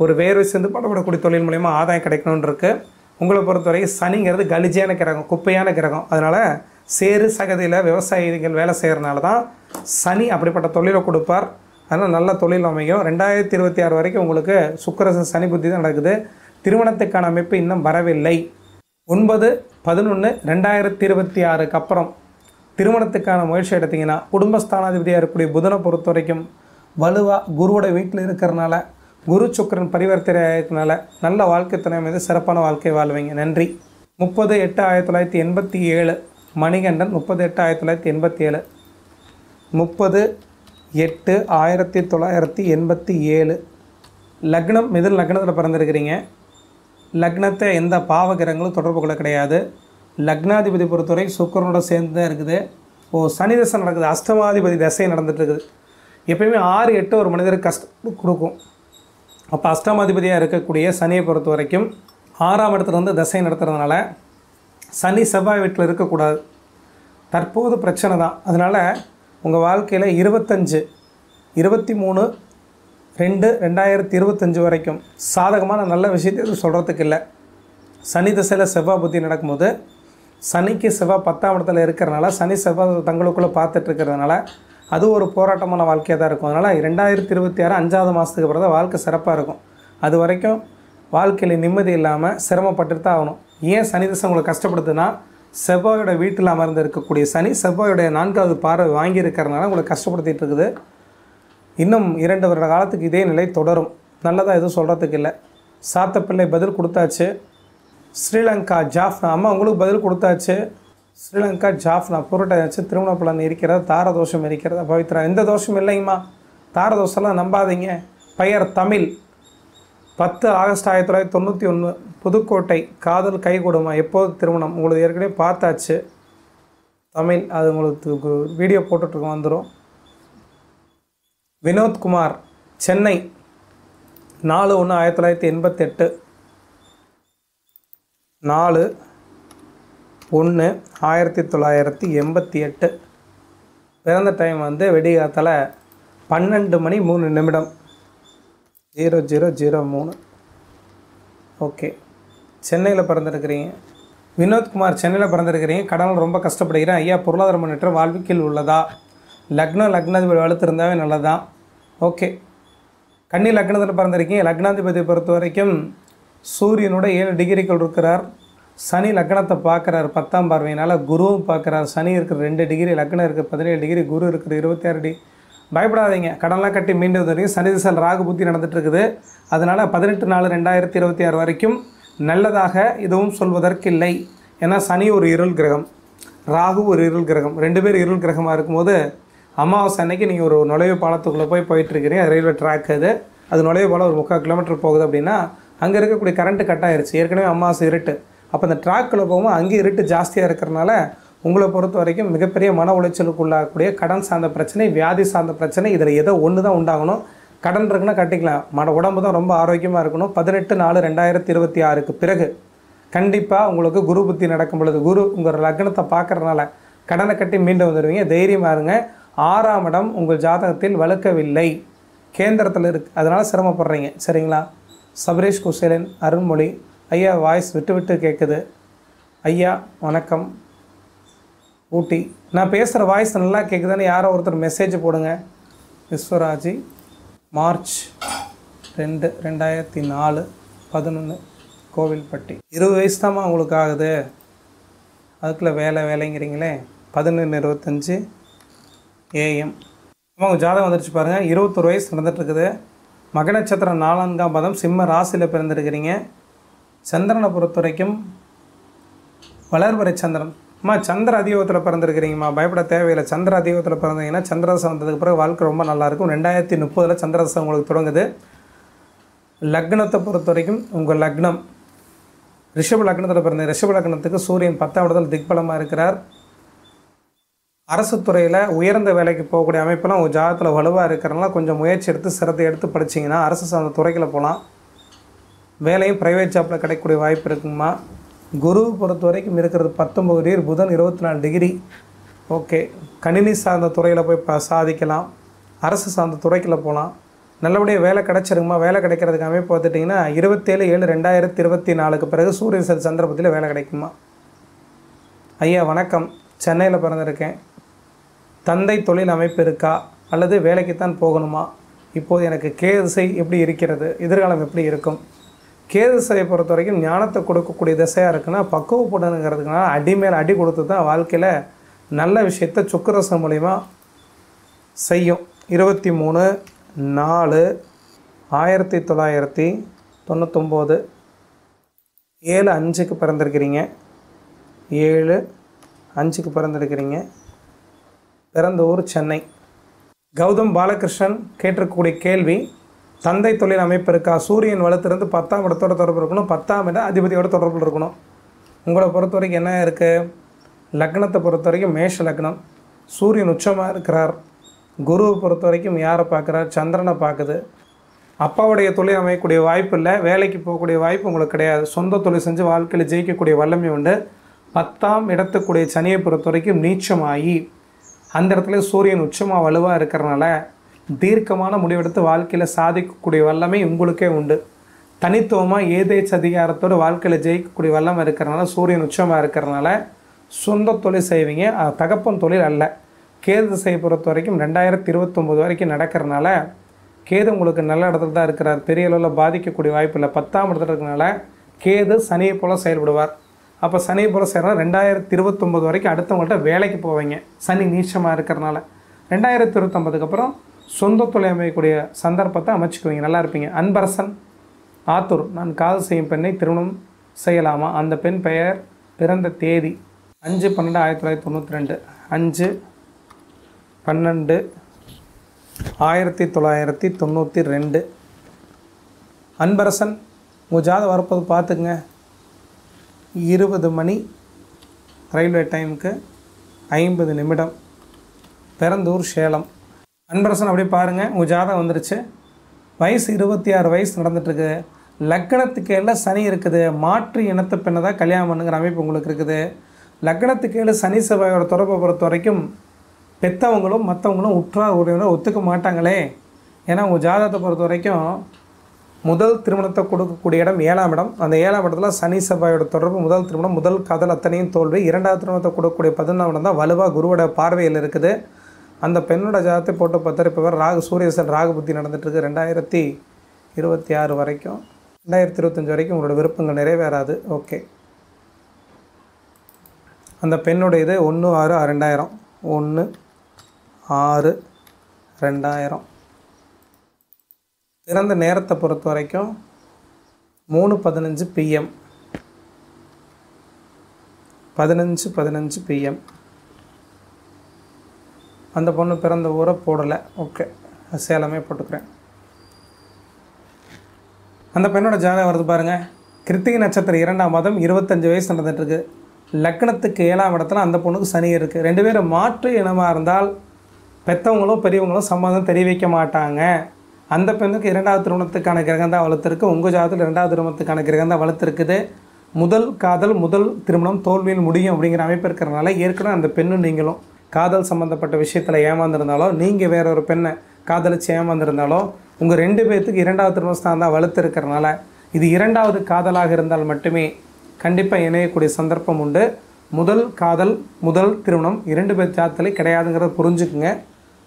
ஒரு வேர்வை சேர்ந்து படப்படக்கூடிய தொழில் மூலயமா ஆதாயம் கிடைக்கணும்னு இருக்குது. உங்களை பொறுத்தவரை சனிங்கிறது கலிஜியான கிரகம், குப்பையான கிரகம். அதனால் சேறு சகதியில் விவசாயிகள் வேலை செய்கிறனால தான் சனி அப்படிப்பட்ட தொழிலை கொடுப்பார். அதனால் நல்ல தொழில் அமையும். 2026 வரைக்கும் உங்களுக்கு சுக்கிர சனி புத்தி தான் நடக்குது. திருமணத்துக்கான அமைப்பு இன்னும் வரவில்லை. 9/11/2026 அப்புறம் திருமணத்துக்கான முயற்சி எடுத்திங்கன்னா குடும்பஸ்தானாதிபதியாக இருக்கக்கூடிய புதனை பொறுத்த வரைக்கும் வலுவாக குருவோட வீட்டில் இருக்கிறனால, குரு சுக்கிரன் பரிவர்த்தனை ஆகிறதுனால நல்ல வாழ்க்கை துணை மீது சிறப்பான வாழ்க்கை வாழ்வீங்க. நன்றி. 30/8/1987 மணிகண்டன். 30/8/1987 30/8/1987 லக்னம் மிதுன லக்னத்தில் பிறந்திருக்கிறீங்க. லக்னத்தை எந்த பாவகிரகங்களும் தொடர்பு கொள்ள கிடையாது. லக்னாதிபதி பொறுத்தவரை சுக்கிரனோட சேர்ந்து தான் இருக்குது. சனி தசை நடக்குது, அஷ்டமாதிபதி தசை நடந்துட்டு இருக்குது. எப்பயுமே 6, 8 ஒரு மனிதருக்கு கஷ்டம் கொடுக்கும். அப்போ அஷ்டமாதிபதியாக இருக்கக்கூடிய சனியை பொறுத்த வரைக்கும் 6ஆம் இடத்துல வந்து தசை நடத்துறதுனால சனி செவ்வாய் வீட்டில் இருக்கக்கூடாது. தற்போது பிரச்சனை தான். அதனால் உங்கள் வாழ்க்கையில் 23/2/2025 வரைக்கும் சாதகமான நல்ல விஷயத்தை எதுவும் சொல்கிறதுக்கு இல்லை. சனி தசையில் செவ்வாய் புத்தி நடக்கும்போது சனிக்கு செவ்வாய் 10ஆம் இடத்துல இருக்கிறனால சனி செவ்வாய் தங்களுக்குள்ளே பார்த்துட்டு இருக்கிறதுனால அது ஒரு போராட்டமான வாழ்க்கையாக தான் இருக்கும். அதனால் 2026 5ஆவது மாதத்துக்கு அப்புறம் தான் வாழ்க்கை சிறப்பாக இருக்கும். அது வரைக்கும் வாழ்க்கையில் நிம்மதி இல்லாமல் சிரமப்பட்டுட்டு தான் ஆகணும். ஏன் சனி தசை உங்களை கஷ்டப்படுதுன்னா செவ்வாயோட வீட்டில் அமர்ந்து இருக்கக்கூடிய சனி செவ்வாயோடைய 4வது பார்வை வாங்கியிருக்கிறதுனால உங்களை கஷ்டப்படுத்திகிட்டு இருக்குது. இன்னும் 2 வருட காலத்துக்கு இதே நிலை தொடரும். நல்லதாக எதுவும் சொல்கிறதுக்கு இல்லை. சாத்தப்பிள்ளை பதில் கொடுத்தாச்சு. ஸ்ரீலங்கா ஜாஃப்னா அம்மா உங்களுக்கு பதில் கொடுத்தாச்சு. ஸ்ரீலங்கா ஜாஃப்னா புரட்டாச்சு. திருமண பலன் இருக்கிறதா, தாரதோஷம் இருக்கிறதா? பவித்ரா எந்த தோஷம் இல்லைங்கம்மா, தாரதோஷம்லாம் நம்பாதீங்க. பெயர் தமிழ். 10 ஆகஸ்ட் 1991 புதுக்கோட்டை. காதல் கைகூடுமா? எப்போது திருமணம்? உங்களுக்கு ஏற்கனவே பார்த்தாச்சு. தமிழ் அது உங்களுக்கு வீடியோ போட்டுட்ருக்கோம், வந்துடும். வினோத்குமார் சென்னை 4/1/1988 4/1/1988 பிறந்த டைம் வந்து வெடிகாலத்தில் 12:03 00:03. ஓகே, சென்னையில் பிறந்திருக்கிறீங்க. வினோத்குமார் சென்னையில் பிறந்திருக்கிறீங்க. கடனில் ரொம்ப கஷ்டப்படுகிறேன் ஐயா. பொருளாதார முன்னேற்றம் வாழ்க்கையில் உள்ளதா? லக்னாதிபதி வளர்த்துருந்தாவே நல்லதான். ஓகே, கன்னி லக்னத்தில் பிறந்திருக்கீங்க. லக்னாதிபதியை பொறுத்த வரைக்கும் சூரியனோட 7 டிகிரிக்குள் இருக்கிறார். சனி லக்னத்தை பார்க்குறாரு 10ஆம் பார்வையினால். குருவும் பார்க்குறாரு. சனி இருக்கிற 2 டிகிரி, லக்னம் இருக்கிற 17 டிகிரி, குரு இருக்கிற 26 டிகிரி. பயப்படாதீங்க, கடன்லாம் கட்டி மீண்டு வரைக்கும் சனி திசையில் ராகு புத்தி நடந்துட்டு இருக்குது. அதனால் 18/4/2026 வரைக்கும் நல்லதாக எதுவும் சொல்வதற்கில்லை. ஏன்னா சனி ஒரு இருள் கிரகம், ராகு ஒரு இருள் கிரகம், 2 பேர் இருள் கிரகமாக இருக்கும்போது அமாவாசை அன்னைக்கு நீங்கள் ஒரு நுழைவு பாலத்துக்குள்ளே போயிட்டுருக்கிறீங்க. ரயில்வே ட்ராக் அது நுழைவு பாலம் ஒரு 3/4 கிலோமீட்டர் போகுது அப்படின்னா அங்கே இருக்கக்கூடிய கரண்ட்டு கட் ஆயிடுச்சு. ஏற்கனவே அமாவாசை இருட்டு. அப்போ அந்த ட்ராக்கில் போகும்போது அங்கே இருட்டு ஜாஸ்தியாக இருக்கிறனால உங்களை பொறுத்த வரைக்கும் மிகப்பெரிய மன உளைச்சலுக்கு உள்ளாகக்கூடிய கடன் சார்ந்த பிரச்சனை, வியாதி சார்ந்த பிரச்சனை, இதில் ஏதோ ஒன்று தான் உண்டாகணும். கடன் இருக்குன்னா கட்டிக்கலாம். உடம்பு தான் ரொம்ப ஆரோக்கியமாக இருக்கணும். 18/4/2026 பிறகு கண்டிப்பாக உங்களுக்கு குரு புத்தி நடக்கும் பொழுது குரு உங்கள் லக்னத்தை பார்க்குறதுனால கடனை கட்டி மீண்டு வந்துடுவீங்க. தைரியமாக இருங்க. 6ஆம் இடம் உங்கள் ஜாதகத்தில் வலுக்கவில்லை, கேந்திரத்தில் இருக்குது. அதனால் சிரமப்படுறீங்க. சரிங்களா? சபரேஷ் குசேலன் அருண்மொழி ஐயா, வாய்ஸ் விட்டு விட்டு கேட்குது. ஐயா வணக்கம். ஊட்டி நான் பேசுகிற வாய்ஸ் நல்லா கேட்குதுன்னு யாரோ ஒருத்தர் மெசேஜ் போடுங்க. விஸ்வராஜி மார்ச் 2, 2004 11 கோவில்பட்டி. 20 வயசு தாம்மா உங்களுக்கு ஆகுது. அதுக்குள்ளே வேலைங்கிறீங்களே. 11:25 AM. உங்கள் ஜாதகம் வந்துடுச்சு பாருங்கள். 21 வயசு நடந்துகிட்ருக்குது. மக நட்சத்திரம் 4ஆம் பாதம், சிம்ம ராசியில் பிறந்திருக்கிறீங்க. சந்திரனை பொறுத்த வரைக்கும் வளர்வரை சந்திரன். சந்திர அதியோகத்தில் பிறந்திருக்கிறீங்கம்மா. பயப்பட தேவையில்லை. சந்திர அதியோகத்தில் பிறந்தீங்கன்னா சந்திரதசை வந்ததுக்கு பிறகு வாழ்க்கை ரொம்ப நல்லாயிருக்கும். 2030 சந்திரதசை உங்களுக்கு தொடங்குது. லக்னத்தை பொறுத்த வரைக்கும் உங்கள் லக்னம் ரிஷப லக்னத்தில் பிறந்த ரிஷப லக்னத்துக்கு சூரியன் 10ஆம் இடத்துல திக்பலமாக இருக்கிறார். அரசு துறையில் உயர்ந்த வேலைக்கு போகக்கூடிய அமைப்பெல்லாம் உங்கள் ஜாதகத்தில் வலுவாக இருக்கிறனால கொஞ்சம் முயற்சி எடுத்து சிரத்தை எடுத்து படிச்சிங்கன்னா அரசு சார்ந்த துறைகளை போகலாம். வேலையும் ப்ரைவேட் ஜாப்பில் கிடைக்கக்கூடிய வாய்ப்பு இருக்குங்கம்மா. குரு பொறுத்த வரைக்கும் இருக்கிறது 19 டிகிரி, புதன் 24 டிகிரி. ஓகே, கணினி சார்ந்த துறையில் போய் சாதிக்கலாம். அரசு சார்ந்த துறைகளை போகலாம். நல்லபடியாக வேலை கிடச்சிருங்கம்மா. வேலை கிடைக்கிறதுக்கு அமைப்பு பார்த்துட்டிங்கன்னா 27/7/2024 பிறகு சூரிய சந்திரபதியில் வேலை கிடைக்குமா. ஐயா வணக்கம். சென்னையில் பிறந்திருக்கேன். தந்தை தொழில் அமைப்பு இருக்கா அல்லது வேலைக்குத்தான் போகணுமா? இப்போது எனக்கு கேதுசை எப்படி இருக்கிறது? எதிர்காலம் எப்படி இருக்கும்? கேதுசையை பொறுத்த வரைக்கும் ஞானத்தை கொடுக்கக்கூடிய திசையாக இருக்குன்னா பக்குவப்படணுங்கிறதுக்குனால அடி மேலே அடி கொடுத்து தான் வாழ்க்கையில் நல்ல விஷயத்தை சுக்கிரசம் மூலிமா செய்யும். 23/4/1999 7/5 பிறந்திருக்கிறீங்க. 7/5 பிறந்திருக்கிறீங்க. பிறந்த ஊர் சென்னை. கௌதம் பாலகிருஷ்ணன் கேட்டிருக்கக்கூடிய கேள்வி, தந்தை தொழில் அமைப்பு இருக்கா? சூரியன் வலுத்திருந்து 10ஆம் இடத்தோட தொடர்பு இருக்கணும். 10ஆம் இடம் அதிபதியோட தொடர்பில் இருக்கணும். உங்களை பொறுத்த வரைக்கும் என்ன இருக்குது? லக்னத்தை பொறுத்த வரைக்கும் மேஷ லக்னம், சூரியன் உச்சமாக இருக்கிறார். குருவை பொறுத்த வரைக்கும் யாரை பார்க்குறார்? சந்திரனை பார்க்குது. அப்பாவுடைய தொழில் அமைக்கக்கூடிய வாய்ப்பு இல்லை, வேலைக்கு போகக்கூடிய வாய்ப்பு உங்களுக்கு கிடையாது. சொந்த தொழில் செஞ்சு வாழ்க்கையில் ஜெயிக்கக்கூடிய வல்லமை உண்டு. 10ஆம் இடத்துக்குடைய சனியை பொறுத்த வரைக்கும் நீச்சமாகி அந்த இடத்துல சூரியன் உச்சமாக வலுவாக இருக்கிறனால தீர்க்கமான முடிவெடுத்து வாழ்க்கையில் சாதிக்கக்கூடிய வல்லமை உங்களுக்கே உண்டு. தனித்துவமாக ஏதேச்ச அதிகாரத்தோடு வாழ்க்கையில் ஜெயிக்கக்கூடிய வல்லமை இருக்கிறனால, சூரியன் உச்சமாக இருக்கிறனால சொந்த தொழில் செய்வீங்க. தகப்பன் தொழில் அல்ல. கேது திசையை பொறுத்த வரைக்கும் 2029 வரைக்கும் நடக்கிறனால கேது உங்களுக்கு நல்ல இடத்துல தான் இருக்கிறார். பெரிய அளவில் பாதிக்கக்கூடிய வாய்ப்பு இல்லை. 10ஆம் இடத்துல இருக்கிறனால கேது சனியை போல் செயல்படுவார். அப்போ சனியை போல் செய்கிறனால 2029 வரைக்கும் அடுத்தவங்கள்ட்ட வேலைக்கு போவீங்க. சனி நீச்சமாக இருக்கிறனால 2029க்கு அப்புறம் சொந்த தொழில் அமைக்கக்கூடிய சந்தர்ப்பத்தை அமைச்சிக்குவீங்க. நல்லா இருப்பீங்க. அன்பரசன் ஆத்தூர், நான் காதல் செய்யும் பெண்ணை திருமணம் செய்யலாமா? அந்த பெண் பெயர், பிறந்த தேதி 5/12/1992, 5/12/1992. அன்பரசன் உங்கள் ஜாதகம் வரப்போது பார்த்துக்குங்க. 20 மணி ரயில்வே டைமுக்கு 50 நிமிடம், பிறந்தூர் சேலம். அன்பரசன் அப்படியே பாருங்கள், உங்கள் ஜாதகம் வந்துருச்சு. வயசு 26 வயசு நடந்துட்டுருக்கு. லக்னத்துக்கு எல்லாம் சனி இருக்குது. மாற்று இனத்தை பெண்ணை தான் கல்யாணம் பண்ணுங்கிற அமைப்பு உங்களுக்கு இருக்குது. லக்னத்துக்கு எல்லாம் சனி செவ்வாயோட தொடர்பை பொறுத்த வரைக்கும் பெற்றவங்களும் மற்றவங்களும் உற்றார் உறவினர் ஒத்துக்க மாட்டாங்களே. ஏன்னா உங்கள் ஜாதகத்தை பொறுத்த வரைக்கும் முதல் திருமணத்தை கொடுக்கக்கூடிய இடம் 7ஆம் இடம். அந்த 7ஆம் இடத்துல சனி செவ்வாயோட தொடர்பு, முதல் திருமணம், முதல் காதல் அத்தனையும் தோல்வி. 2வது திருமணத்தை கொடுக்கக்கூடிய 11ஆம் இடம் தான் வலுவாக குருவோட பார்வையில் இருக்குது. அந்த பெண்ணோட ஜாதகத்தை போட்டு பார்த்தாரு. இப்போ ராகு சூரியசன் ராகு புத்தி நடந்துட்டுருக்கு. 2026 வரைக்கும், 2025 வரைக்கும் உங்களோட விருப்பங்கள் நிறைவேறாது. ஓகே. அந்த பெண்ணுடைய இது 1/6/2000, 1/6/2000. பிறந்த நேரத்தை பொறுத்த வரைக்கும் 3:15 PM, 15:15 PM. அந்த பொண்ணு பிறந்த ஊரை போடலை. ஓகே, சேலமே போட்டுக்கிறேன். அந்த பெண்ணோட ஜாதகம் வருது பாருங்கள். கிருத்திகை நட்சத்திரம் 2ஆம் மாதம் 25 வயசு நடந்துகிட்ருக்கு. லக்னத்துக்கு 7ஆம் இடத்துல அந்த பொண்ணுக்கு சனி இருக்குது. 2 பேரும் மாற்று இனமாக இருந்தால் பெற்றவங்களும் பெரியவங்களும் சம்மதம் தெரிவிக்க மாட்டாங்க. அந்த பெண்ணுக்கு 2வது திருமணத்துக்கான கிரகம் தான் வளர்த்துருக்கு. உங்கள் ஜாதகத்தில் 2வது திருமணத்துக்கான கிரகம் தான் வளர்த்துருக்குது. முதல் காதல் முதல் திருமணம் தோல்வியில் முடியும் அப்படிங்கிற அமைப்பு இருக்கிறனால ஏற்கனவே அந்த பெண்ணும் நீங்களும் காதல் சம்மந்தப்பட்ட விஷயத்தில் ஏமாந்துருந்தாலோ, நீங்கள் வேற ஒரு பெண்ணை காதலிச்சு ஏமாந்துருந்தாலோ, உங்கள் 2 பேர்த்துக்கு 2வது திருமணஸ்தானம் தான் வளர்த்துருக்கிறனால இது 2வது காதலாக இருந்தால் மட்டுமே கண்டிப்பாக இணையக்கூடிய சந்தர்ப்பம் உண்டு. முதல் காதல் முதல் திருமணம் 2 பேர் ஜாதகத்திலே கிடையாதுங்கிறத புரிஞ்சுக்குங்க.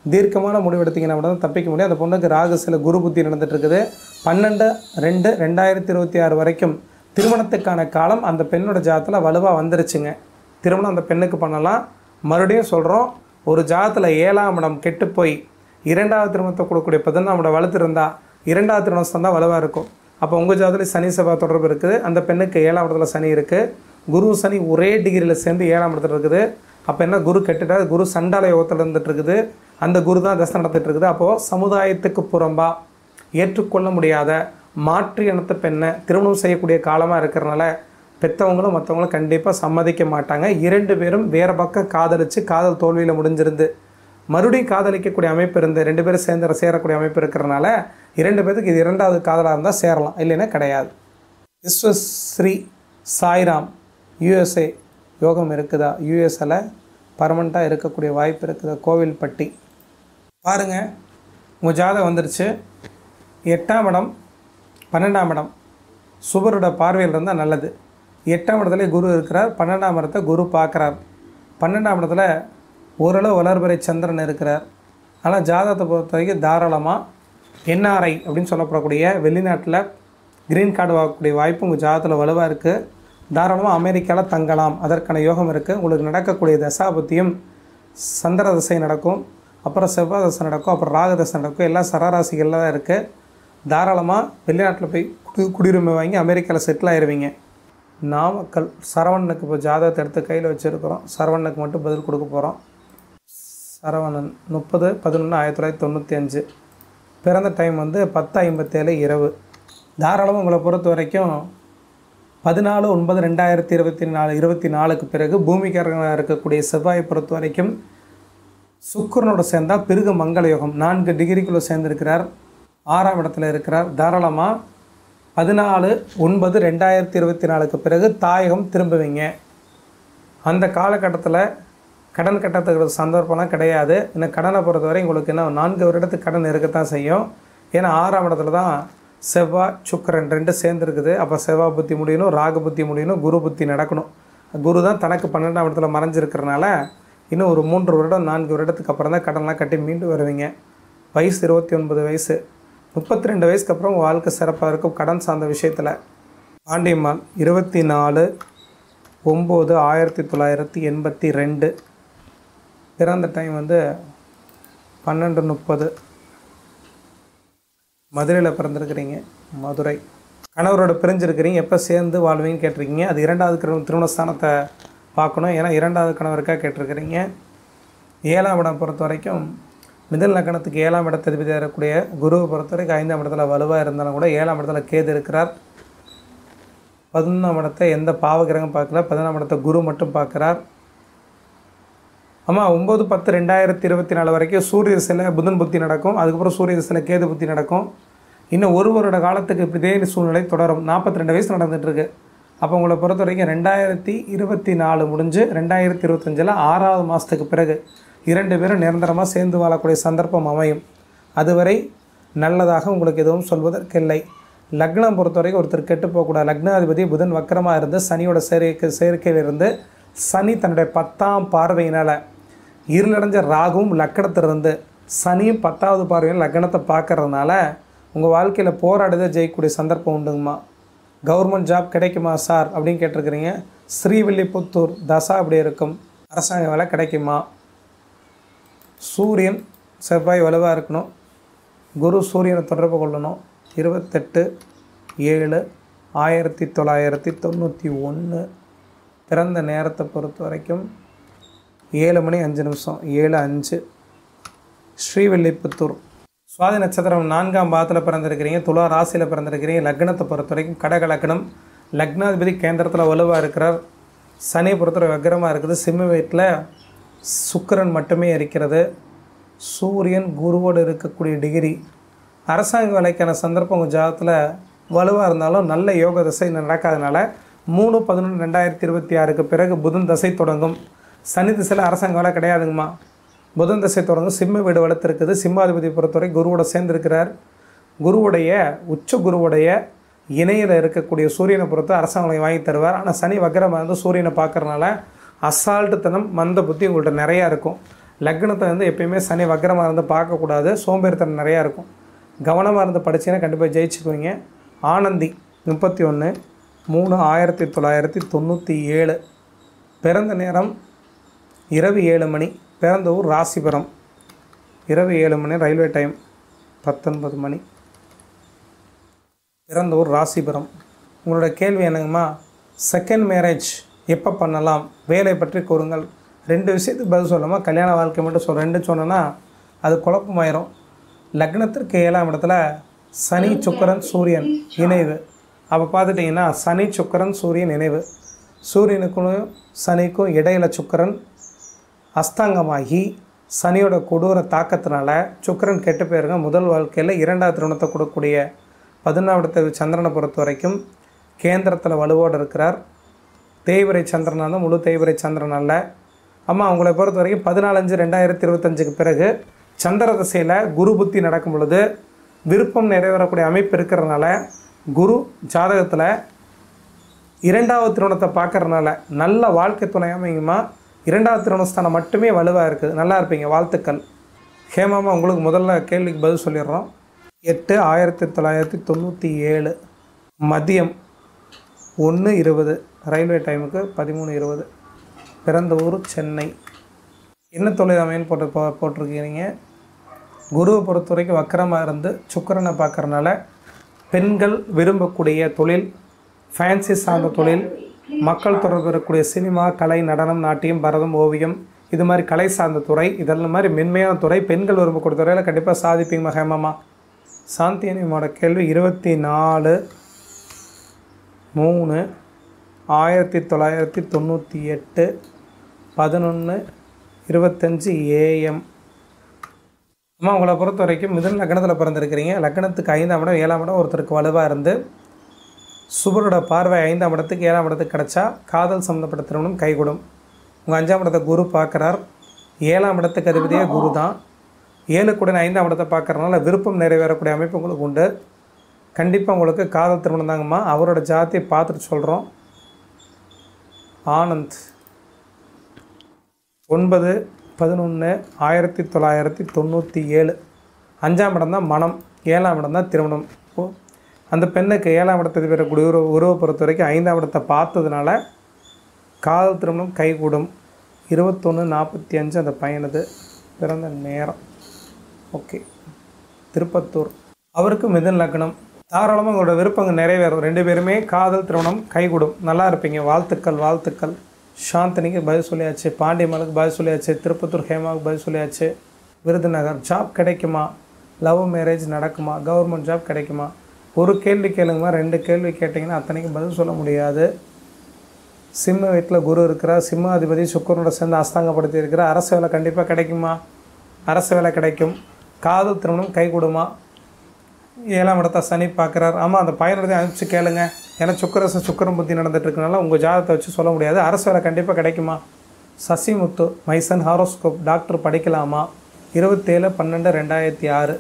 தீர்க்கமான முடிவு எடுத்திங்கன்னா மட்டும் தான் தப்பிக்க முடியும். அந்த பொண்ணுக்கு ராகு சில குரு புத்தி நடந்துகிட்ருக்குது. 12/2/2026 வரைக்கும் திருமணத்துக்கான காலம் அந்த பெண்ணோட ஜாதகத்தில் வலுவாக வந்துருச்சுங்க. திருமணம் அந்த பெண்ணுக்கு பண்ணலாம். மறுபடியும் சொல்கிறோம், ஒரு ஜாதகத்தில் 7ஆம் இடம் கெட்டு போய் 2வது திருமணத்தை கொடுக்கக்கூடிய 11ஆம் இடம் வளர்த்துருந்தால் 2வது திருமணம் தான் வலுவாக இருக்கும். அப்போ உங்கள் ஜாதகத்தில் சனி செவ்வாய் தொடர்பு இருக்குது. அந்த பெண்ணுக்கு 7ஆம் இடத்துல சனி இருக்குது. குரு சனி ஒரே டிகிரியில் சேர்ந்து 7ஆம் இடத்துல இருக்குது. அப்போ என்ன, குரு கெட்டுட்டார். குரு சண்டால யோகத்தில் இருந்துகிட்ருக்குது. அந்த குரு தான் தசை நடந்துகிட்ருக்குது. அப்போது சமுதாயத்துக்கு புறம்பாக ஏற்றுக்கொள்ள முடியாத மாற்று இனத்தை பெண்ணை திருமணம் செய்யக்கூடிய காலமாக இருக்கிறனால பெற்றவங்களும் மற்றவங்களும் கண்டிப்பாக சம்மதிக்க மாட்டாங்க. 2 பேரும் வேறு பக்கம் காதலித்து காதல் தோல்வியில் முடிஞ்சிருந்து மறுபடியும் காதலிக்கக்கூடிய அமைப்பு இருந்து 2 பேரும் சேர்ந்து சேரக்கூடிய அமைப்பு இருக்கிறனால 2 பேருக்கு இது 2வது காதலாக இருந்தால் சேரலாம், இல்லைன்னா கிடையாது. விஸ்வஸ்ரீ சாய்ராம் USA யோகம் இருக்குதா? யூஎஸ்ல பர்மனெண்ட்டாக இருக்கக்கூடிய வாய்ப்பு இருக்குதா? கோவில்பட்டி. பாருங்கள், உங்கள் ஜாதகம் வந்துருச்சு. 8ஆம் இடம் 12ஆம் இடம் சுபரோட பார்வையில் இருந்தால் நல்லது. 8ஆம் இடத்துல குரு இருக்கிறார். 12ஆம் இடத்தை குரு பார்க்குறார். 12ஆம் இடத்துல ஓரளவு வளர்பிறை சந்திரன் இருக்கிறார். ஆனால் ஜாதகத்தை பொறுத்த வரைக்கும் தாராளமாக NRI அப்படின்னு சொல்லப்படக்கூடிய வெளிநாட்டில் க்ரீன் கார்டு வாங்கக்கூடிய வாய்ப்பு உங்கள் ஜாதகத்தில் வலுவாக இருக்குது. தாராளமாக அமெரிக்காவில் தங்கலாம், அதற்கான யோகம் இருக்குது. உங்களுக்கு நடக்கக்கூடிய தசாபத்தியும் சந்திர தசை நடக்கும், அப்புறம் செவ்வாய் தசை நடக்கும், அப்புறம் ராகு தசை நடக்கும். எல்லாம் சராராசிகளில் தான் இருக்குது. தாராளமாக வெளிநாட்டில் போய் குடியுரிமை வாங்கி அமெரிக்காவில் செட்டில் ஆயிடுவீங்க. நாமக்கல் சரவணனுக்கு இப்போ ஜாதகத்தை எடுத்து கையில் வச்சுருக்கிறோம். சரவணனுக்கு மட்டும் பதில் கொடுக்க போகிறோம். சரவணன் 30/11/1995. பிறந்த டைம் வந்து 10:57 இரவு. தாராளமாக உங்களை பொறுத்த வரைக்கும் 14/9/2024 பிறகு பூமிக்காரங்களாக இருக்கக்கூடிய செவ்வாயை பொறுத்த வரைக்கும் சுக்கிரனோட சேர்ந்தால் பிறகு மங்கள யோகம் 4 டிகிரிக்குள்ளே சேர்ந்திருக்கிறார். 6ஆம் இடத்துல இருக்கிறார். தாராளமாக 14/9/2024 பிறகு தாயகம் திரும்புவீங்க. அந்த காலகட்டத்தில் கடன் கட்டத்துக்கு சந்தர்ப்பம்லாம் கிடையாது. இன்னும் கடனை பொறுத்தவரை உங்களுக்கு என்ன 4 வருடத்துக்கு கடன் இருக்கத்தான் செய்யும். ஏன்னா 6ஆம் இடத்துல தான் செவ்வாய் சுக்கிரன் 2 சேர்ந்துருக்குது. அப்போ செவ்வாய் புத்தி முடியணும், ராகு புத்தி முடியணும், குரு புத்தி நடக்கணும். குரு தான் தனக்கு 12ஆம் இடத்துல மறைஞ்சிருக்கிறனால இன்னும் ஒரு 3 வருடம் 4 வருடத்துக்கு அப்புறம் தான் கடன்லாம் கட்டி மீண்டு வருவீங்க. வயசு 29 வயசு. 32 வயசுக்கு அப்புறம் உங்கள் வாழ்க்கை சிறப்பாக இருக்கும் கடன் சார்ந்த விஷயத்தில். பாண்டியம்மாள் 24/9/1982 பிறந்த டைம் 12:30. மதுரையில் பிறந்திருக்கிறீங்க. மதுரை. கணவரோட பிரிஞ்சிருக்கிறீங்க. எப்போ சேர்ந்து வாழ்வீங்கன்னு கேட்டிருக்கீங்க. அது 2வது திருமண ஸ்தானத்தை பார்க்கணும். ஏன்னா 2வது கணவருக்காக கேட்டிருக்கிறீங்க. 7ஆம் இடம் பொறுத்த வரைக்கும் மிதல் லக்னத்துக்கு 7ஆம் இடத்ததிபதியாக இருக்கக்கூடிய குருவை பொறுத்த வரைக்கும் 5ஆம் இடத்துல வலுவாக இருந்தாலும் கூட 7ஆம் இடத்துல கேது இருக்கிறார். 11ஆம் இடத்தை எந்த பாவகிரகம் பார்க்கல. 11ஆம் இடத்தை குரு மட்டும் பார்க்குறார். ஆமாம் 9/10/2024 வரைக்கும் சூரிய திசையில் புதன் புத்தி நடக்கும். அதுக்கப்புறம் சூரிய திசையில் கேது புத்தி நடக்கும். இன்னும் 1 வருட காலத்துக்கு இதே சூழ்நிலை தொடரும். 42 வயசு நடந்துகிட்ருக்கு. அப்போ உங்களை பொறுத்த வரைக்கும் 2024 முடிஞ்சு 2025 6ஆவது மாதத்துக்கு பிறகு 2 பேரும் நிரந்தரமாக சேர்ந்து வாழக்கூடிய சந்தர்ப்பம் அமையும். அதுவரை நல்லதாக உங்களுக்கு எதுவும் சொல்வதற்கில்லை. லக்னம் பொறுத்த வரைக்கும் ஒருத்தர் கெட்டு போகக்கூடாது. லக்னாதிபதி புதன் வக்கரமாக இருந்து சனியோட சேர்க்கையிலிருந்து சனி தன்னுடைய 10ஆம் பார்வையினால் இருளடைஞ்ச ராகுவும் லக்கணத்திலிருந்து சனியும் 10வது பார்வையில் லக்னத்தை பார்க்கறதுனால உங்கள் வாழ்க்கையில் போராடுதே ஜெயிக்கக்கூடிய சந்தர்ப்பம் உண்டுங்கம்மா. கவர்மெண்ட் ஜாப் கிடைக்குமா சார் அப்படின்னு கேட்டிருக்கிறீங்க. ஸ்ரீவில்லிபுத்தூர் தசா அப்படி இருக்கும். அரசாங்க வேலை கிடைக்குமா? சூரியன் செவ்வாய் வலுவாக இருக்கணும். குரு சூரியனை தொடர்பு கொள்ளணும். 28/7/1991 பிறந்த நேரத்தை பொறுத்த வரைக்கும் 7:05 7:05 ஸ்ரீவில்லிபுத்தூர். சுவாதி நட்சத்திரம் 4ஆம் பாதத்தில் பிறந்திருக்கிறீங்க. துலா ராசியில் பிறந்திருக்கிறீங்க. லக்னத்தை பொறுத்த வரைக்கும் கடக லக்னம். லக்னாதிபதி கேந்திரத்தில் வலுவாக இருக்கிறார். சனியை பொறுத்தவரை வக்கரமாக இருக்குது. சிம்ம வீட்டில் சுக்கிரன் மட்டுமே இருக்கிறது. சூரியன் குருவோடு இருக்கக்கூடிய டிகிரி. அரசாங்க வேலைக்கான சந்தர்ப்பம் உங்கள் ஜாதகத்தில் வலுவாக இருந்தாலும் நல்ல யோக திசை நடக்காதனால 3/11/2026 பிறகு புதன் தசை தொடங்கும். சனி திசையில் அரசாங்க வேலை கிடையாதுங்கம்மா. புதன் தசை தொடங்கும். சிம்ம வீடு வளர்த்துருக்குது. சிம்மாதிபதி பொறுத்தவரை குருவோட சேர்ந்திருக்கிறார். குருவுடைய உச்ச குருவுடைய இணையில் இருக்கக்கூடிய சூரியனை பொறுத்து அரசாங்கம் வாங்கி தருவார். ஆனால் சனி வக்கரமாக இருந்து சூரியனை பார்க்குறனால அசால்ட்டுத்தனம் மந்த புத்தி உங்கள்கிட்ட நிறையா இருக்கும். லக்னத்தை எப்பயுமே சனி வக்கரமாக இருந்து பார்க்கக்கூடாது. சோம்பேறித்தனம் நிறையா இருக்கும். கவனமாக இருந்து படித்தீங்கன்னா கண்டிப்பாக ஜெயிச்சுக்குவீங்க. ஆனந்தி 31/3/1997 பிறந்த நேரம் இரவு 7 மணி. பிறந்த ஊர் ராசிபுரம். இரவு 7 மணி. ரயில்வே டைம் 19 மணி. பிறந்த ஊர் ராசிபுரம். உங்களோட கேள்வி என்னங்கம்மா? செகண்ட் மேரேஜ் எப்போ பண்ணலாம்? வேலை பற்றி கூறுங்கள். 2 விஷயத்துக்கு பதில் சொல்லாமா? கல்யாண வாழ்க்கை மட்டும் 2 சொன்னேன்னா அது குழப்பமாயிரும். லக்னத்திற்கு 7ஆம் இடத்துல சனி சுக்கிரன் சூரியன் இணைவு. அப்போ பார்த்துட்டிங்கன்னா சனி சுக்கிரன் சூரியன் இணைவு. சூரியனுக்கும் சனிக்கும் இடையில சுக்கிரன் அஸ்தாங்கமாகி சனியோட கொடூர தாக்கத்தினால சுக்கிரன் கெட்டு போயிருங்க. முதல் வாழ்க்கையில் 2வது திருமணத்தை கொடுக்கக்கூடிய 11ஆம் இடத்தை சந்திரனை பொறுத்த வரைக்கும் கேந்திரத்தில் வலுவோடு இருக்கிறார். தேய்பிரை சந்திரனால முழு தேய்பிரை சந்திரன் அல்ல. அம்மா அவங்களை பொறுத்த வரைக்கும் 14/5/2025 பிறகு சந்திர திசையில் குரு புத்தி நடக்கும் பொழுது விருப்பம் நிறைவேறக்கூடிய அமைப்பு இருக்கிறதுனால குரு ஜாதகத்தில் 2வது திருமணத்தை பார்க்கறதுனால நல்ல வாழ்க்கை துணை அமையுமா. 2வது திருமணஸ்தானம் மட்டுமே வலுவாக இருக்குது. நல்லா இருப்பீங்க. வாழ்த்துக்கள். ஹேமாமா உங்களுக்கு முதல்ல கேள்விக்கு பதில் சொல்லிடுறோம். 8/1997 மதியம் 1:20 ரயில்வே டைமுக்கு 13:20 பிறந்த ஊர் சென்னை. என்ன தொழில் அமைன்னு போட்டிருக்கீங்க. குருவை பொறுத்த வரைக்கும் வக்கரமாக இருந்து சுக்கிரனை பார்க்குறனால பெண்கள் விரும்பக்கூடிய தொழில், ஃபேன்சி சார்ந்த தொழில், மக்கள் தொடர்பு இருக்கக்கூடிய சினிமா, கலை, நடனம், நாட்டியம், பரதம், ஓவியம், இது மாதிரி கலை சார்ந்த துறை, இதெல்லாம் மாதிரி மென்மையான துறை, பெண்கள் விரும்பக்கூடிய துறையில் கண்டிப்பாக சாதிப்பீங்க ஹேமாமா. சாந்தியனியோட கேள்வி 24/3 1998 11:25 AM. அம்மா உங்களை பொறுத்த வரைக்கும் மிதுன லக்னத்தில் பிறந்திருக்கிறீங்க. லக்னத்துக்கு 5ஆம் இடம் 7ஆம் இடம் ஒருத்தருக்கு வலுவாக இருந்து சுபரோட பார்வை 5ஆம் இடத்துக்கு 7ஆம் இடத்துக்கு கிடச்சா காதல் சம்மந்தப்பட்ட திருமணம் கைகூடும். உங்கள் 5ஆம் இடத்தை குரு பார்க்குறார். 7ஆம் இடத்துக்கு அதிபதியே குரு தான். 7 5ஆம் இடத்தை பார்க்குறதுனால விருப்பம் நிறைவேறக்கூடிய அமைப்பு உங்களுக்கு உண்டு. கண்டிப்பாக உங்களுக்கு காதல் திருமணம் தாங்கம்மா. அவரோட ஜாதியை பார்த்துட்டு சொல்கிறோம். ஆனந்த் 9/11/1997. 5ஆம் இடம் தான் மனம், 7ஆம் இடம் தான் திருமணம். அந்த பெண்ணுக்கு 7ஆம் இடத்தை பெறக்கூடிய உறவை பொறுத்த வரைக்கும் 5ஆம் இடத்தை பார்த்ததுனால காதல் திருமணம் கைகூடும். 21:45 அந்த பையனது பிறந்த நேரம். ஓகே, திருப்பத்தூர். அவருக்கு மிதுன லக்னம். தாராளமாக உங்களோட விருப்பங்கள் நிறைவேறும். 2 பேருமே காதல் திருமணம் கைகூடும். நல்லா இருப்பீங்க. வாழ்த்துக்கள் வாழ்த்துக்கள். சாந்தினிக்கு பதில் சொல்லியாச்சு. பாண்டியமலுக்கு பதில் சொல்லியாச்சு. திருப்பத்தூர் ஹேமாவுக்கு பதில் சொல்லியாச்சு. விருதுநகர் ஜாப் கிடைக்குமா? லவ் மேரேஜ் நடக்குமா? கவர்மெண்ட் ஜாப் கிடைக்குமா? ஒரு கேள்வி கேளுங்கம்மா. 2 கேள்வி கேட்டிங்கன்னா அத்தனைக்கும் பதில் சொல்ல முடியாது. சிம்ம வீட்டில் குரு இருக்கிறார். சிம்மாதிபதி சுக்கிரனோட சேர்ந்து அஸ்தாங்கப்படுத்தி இருக்கிறார். அரசு வேலை கண்டிப்பாக கிடைக்குமா? அரசு வேலை கிடைக்கும். காதல் திருமணம் கைகூடுமா? 7ஆம் இடத்தை சனி பார்க்குறார். ஆமாம், அந்த பையனோட அனுப்பிச்சு கேளுங்க. ஏன்னா சுக்கரம் புத்தி நடந்துட்டு இருக்கனால உங்கள் ஜாதகத்தை வச்சு சொல்ல முடியாது. அரசு வேலை கண்டிப்பாக கிடைக்குமா? சசிமுத்து மைசன் ஹாரோஸ்கோப் டாக்டர் படிக்கலாமா? 27/12/2006.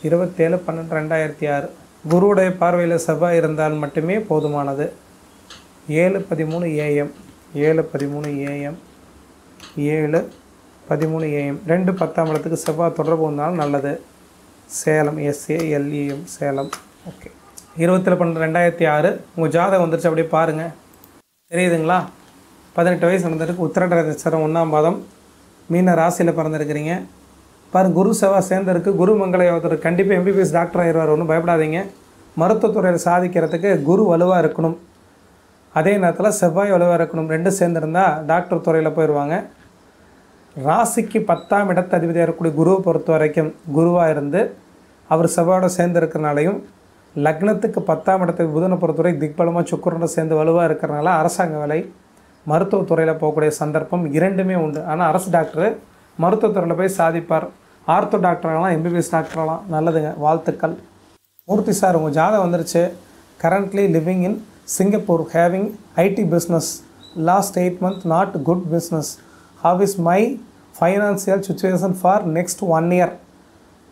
27/12/2006. குருவுடைய பார்வையில் செவ்வாய் இருந்தால் மட்டுமே போதுமானது. 7:13 AM. 7:13 AM. 7:13 AM. 2 10ஆம் இடத்துக்கு செவ்வாய் தொடர்பு வந்தாலும் நல்லது. சேலம் SALEM சேலம். ஓகே, 27/12/2006. உங்கள் ஜாதகம் வந்துருச்சு, அப்படியே பாருங்கள். தெரியுதுங்களா? 18 வயசு நடந்திருக்கு. உத்திரட்டாதி நட்சத்திரம் 1ஆம் பாதம். மீன ராசியில் பிறந்திருக்கிறீங்க. பாருங்கள், குரு செவ்வாய் சேர்ந்துருக்கு. குரு மங்கள யோகத்தில் கண்டிப்பாக MBBS டாக்டர் ஆயிடுவார். ஒன்றும் பயப்படாதீங்க. மருத்துவத்துறையில் சாதிக்கிறதுக்கு குரு வலுவாக இருக்கணும். அதே நேரத்தில் செவ்வாய் வலுவாக இருக்கணும். 2 சேர்ந்துருந்தால் டாக்டர் துறையில் போயிடுவாங்க. ராசிக்கு 10ஆம் இடத்து அதிபதியாக இருக்கக்கூடிய குருவை பொறுத்த வரைக்கும் குருவாக இருந்து அவர் செவ்வாயோட சேர்ந்து இருக்கிறனாலையும், லக்னத்துக்கு 10ஆம் இடத்துக்கு புதனை பொறுத்தவரை திக்பலமாக சுக்கிரனோட சேர்ந்து வலுவாக இருக்கிறனால அரசாங்க வேலை, மருத்துவத்துறையில் போகக்கூடிய சந்தர்ப்பம் 2மே உண்டு. ஆனால் அரசு டாக்டரு மருத்துவத்துறையில் போய் சாதிப்பார். Ortho டாக்டராகலாம் MBBS டாக்டராகலாம். நல்லதுங்க, வாழ்த்துக்கள். மூர்த்தி சார், உங்கள் ஜாதகம் வந்துருச்சு. Currently living in Singapore, having IT business. Last 8 months not good business. How is my financial situation for next 1 year?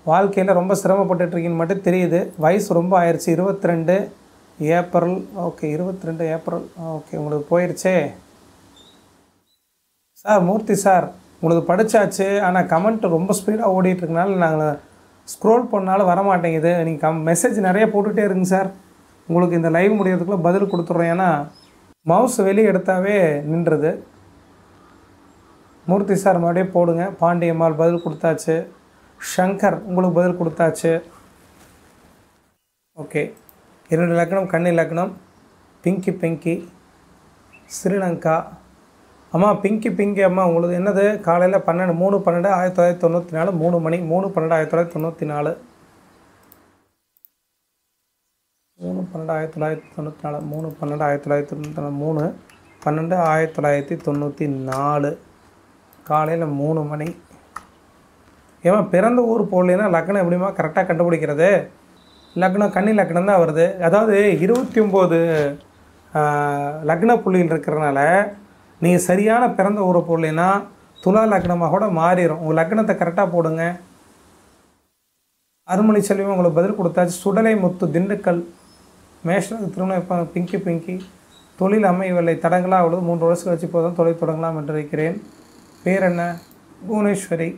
வாழ்க்கையில் ரொம்ப சிரமப்பட்டுருக்கீங்கன்னு மட்டும் தெரியுது. வயசு ரொம்ப ஆயிடுச்சு. 22 ஏப்ரல். Okay, 22 April. ஓகே, உங்களுக்கு போயிடுச்சே சார். மூர்த்தி சார், உங்களுக்கு படித்தாச்சு. ஆனால் கமெண்ட் ரொம்ப ஸ்பீடாக ஓடிட்டுருக்கனால நாங்கள் ஸ்க்ரோல் பண்ணாலும் வரமாட்டேங்குது. நீங்கள் மெசேஜ் நிறைய போட்டுகிட்டே இருங்க சார். உங்களுக்கு இந்த லைவ் முடியறதுக்குள்ளே பதில் கொடுத்துட்றோம். ஏன்னா மவுஸ் வெளியே எடுத்தாவே நின்றுது. மூர்த்தி சார் மறுபடியும் போடுங்க. பாண்டியம்மாள் பதில் கொடுத்தாச்சு. ஷங்கர் உங்களுக்கு பதில் கொடுத்தாச்சு. ஓகே, 2 லக்னம் கன்னி லக்னம். பிங்கி ஸ்ரீலங்கா. அம்மா பிங்கி அம்மா, உங்களுக்கு என்னது? காலையில் 3/12/1994. 3 மணி 3/12/1994. 3/12/1994. 3/12/1994. 3/12/1994 காலையில் 3 மணி. ஏமா பிறந்த ஊர் போடலைன்னா லக்னம் எப்படிமா கரெக்டாக கண்டுபிடிக்கிறது? லக்னம் கன்னி லக்னம் தான் வருது. அதாவது 29 லக்ன புள்ளியில் இருக்கிறனால நீங்கள் சரியான பிறந்த ஊரை போடலைன்னா துலா லக்னமாக கூட மாறிடும். உங்கள் லக்னத்தை கரெக்டாக போடுங்க. அருள்மொழி செல்வம் உங்களுக்கு பதில் கொடுத்தாச்சு. சுடலை முத்து திண்டுக்கல். மேஷனுக்கு திருமணம் இப்போ பிங்கி. தொழில் அமையவில்லை, தடங்களாக அவ்வளவு 3 வருஷம் கழிச்சு போதும் தொழில் தொடங்கலாம் என்று இருக்கிறேன். பேர் என்ன? புவனேஸ்வரி.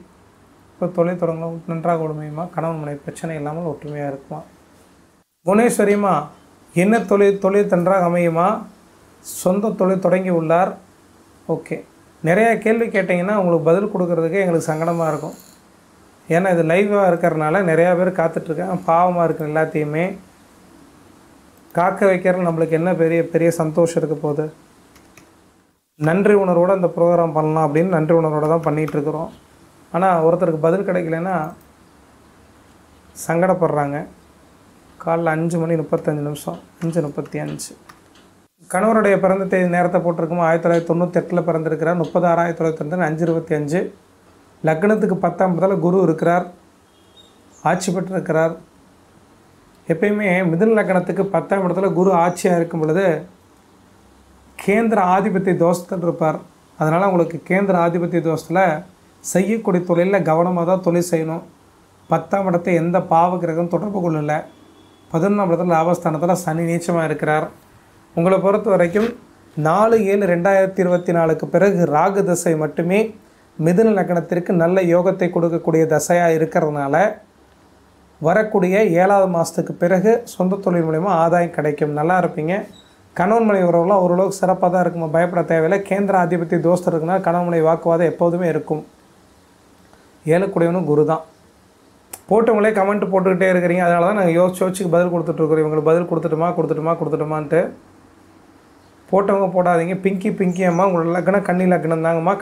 இப்போ தொழில் தொடங்கலாம். நன்றாக உடமையுமா? கணவன் மனை பிரச்சனை இல்லாமல் ஒற்றுமையாக இருக்குமா? புவனேஸ்வரிமா, என்ன தொழில் நன்றாக அமையுமா? சொந்த தொழில் தொடங்கி உள்ளார். ஓகே, நிறையா கேள்வி கேட்டிங்கன்னா உங்களுக்கு பதில் கொடுக்கறதுக்கு எங்களுக்கு சங்கடமாக இருக்கும். ஏன்னா இது லைவாக இருக்கிறதுனால நிறையா பேர் காத்துட்ருக்கேன். பாவமாக இருக்கிற எல்லாத்தையுமே காக்க வைக்கிறது நம்மளுக்கு என்ன பெரிய சந்தோஷம் இருக்க போகுது. நன்றி உணர்வோடு அந்த ப்ரோக்ராம் பண்ணலாம் அப்படின்னு நன்றி உணர்வோடு தான் பண்ணிகிட்ருக்குறோம். ஆனால் ஒருத்தருக்கு பதில் கிடைக்கலன்னா சங்கடப்படுறாங்க. காலைல 5:35 5:35 கணவருடைய பிறந்த தேதி நேரத்தை போட்டிருக்குமா 1998 பிறந்திருக்கிறார். 30/6/1995. லக்னத்துக்கு 10ஆம் இடத்துல குரு இருக்கிறார், ஆட்சி பெற்றிருக்கிறார். எப்பயுமே மிதுன லக்னத்துக்கு 10ஆம் இடத்துல குரு ஆட்சியாக இருக்கும் பொழுது கேந்திர ஆதிபத்திய தோஷத்தில் இருப்பார். அதனால் உங்களுக்கு கேந்திர ஆதிபத்திய தோஷத்தில் செய்யக்கூடிய தொழிலில் கவனமாக தான் தொழில் செய்யணும். 10ஆம் இடத்தை எந்த பாவ கிரகம் தொடர்பு கொள்ளலை. 11ஆம் இடத்துல லாபஸ்தானத்தில் சனி நீச்சமாக இருக்கிறார். உங்களை பொறுத்த வரைக்கும் 4/7/2024 பிறகு ராகு தசை மட்டுமே மிதுன லக்னத்திற்கு நல்ல யோகத்தை கொடுக்கக்கூடிய தசையாக இருக்கிறதுனால வரக்கூடிய 7வது மாதத்துக்கு பிறகு சொந்த தொழில் மூலமா ஆதாயம் கிடைக்கும். நல்லா இருப்பீங்க. கணவன் மனைவி உறவுலாம் ஓரளவுக்கு சிறப்பாக தான் இருக்குமா, பயப்பட தேவையில்லை. கேந்திர ஆதிபத்திய தோஷம் இருக்குன்னா கணவன் மனைவி வாக்குவாதம் எப்போதுமே இருக்கும். 7 குரு தான். போட்டவங்களே கமெண்ட் போட்டுக்கிட்டே இருக்கிறீங்க. அதனால தான் நாங்கள் யோசிச்சு பதில் கொடுத்துட்ருக்குறோம். இவங்களுக்கு பதில் கொடுத்துட்டுமான்ட்டு போட்டவங்க போடாதீங்க. பிங்கி அம்மா உங்களோட லக்னம் கன்னி லக்னம் தாங்கம்மா.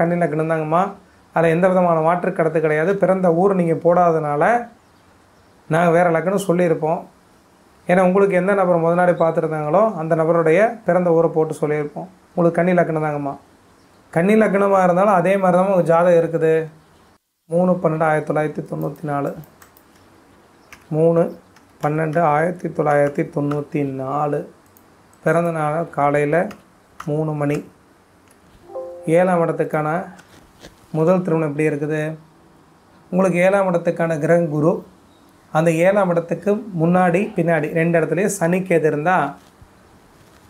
அதில் எந்த விதமான மாற்று கருத்து கிடையாது. பிறந்த ஊர் நீங்கள் போடாதனால நாங்கள் வேறு லக்னம் சொல்லியிருப்போம். ஏன்னா உங்களுக்கு எந்த நபர் முதலாளி பார்த்துருந்தாங்களோ அந்த நபருடைய பிறந்த ஊரை போட்டு சொல்லியிருப்போம். உங்களுக்கு கன்னி லக்னம் தாங்கம்மா. கன்னி லக்னமாக இருந்தாலும் அதே மாதிரி தான் உங்கள் ஜாதகம் இருக்குது. 3/12/1994 3/12/1994 பிறந்த நாள் காலையில் 3 மணி. 7ஆம் இடத்துக்கான முதல் திருமணம் எப்படி இருக்குது? உங்களுக்கு 7ஆம் இடத்துக்கான கிரகம் குரு. அந்த 7ஆம் இடத்துக்கு முன்னாடி பின்னாடி 2 இடத்துலையும் சனி கேது இருந்தால்